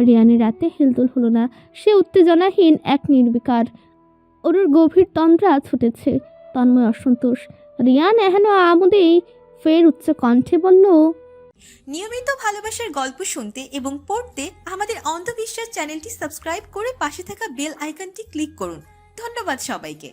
রিয়ানের রাতে হেলদোল হলো না। সে উত্তেজনাহীন এক নির্বিকার। ওর গভীর তন্দ্রা ছুটেছে। তন্ময় অসন্তোষ। রিয়ান এহেন আমোদেই ফের উচ্চ কণ্ঠে বলল, নিয়মিত ভালোবাসার গল্প শুনতে এবং পড়তে আমাদের অন্ধবিশ্বাস চ্যানেলটি সাবস্ক্রাইব করে পাশে থাকা বেল আইকনটি ক্লিক করুন। ধন্যবাদ সবাইকে।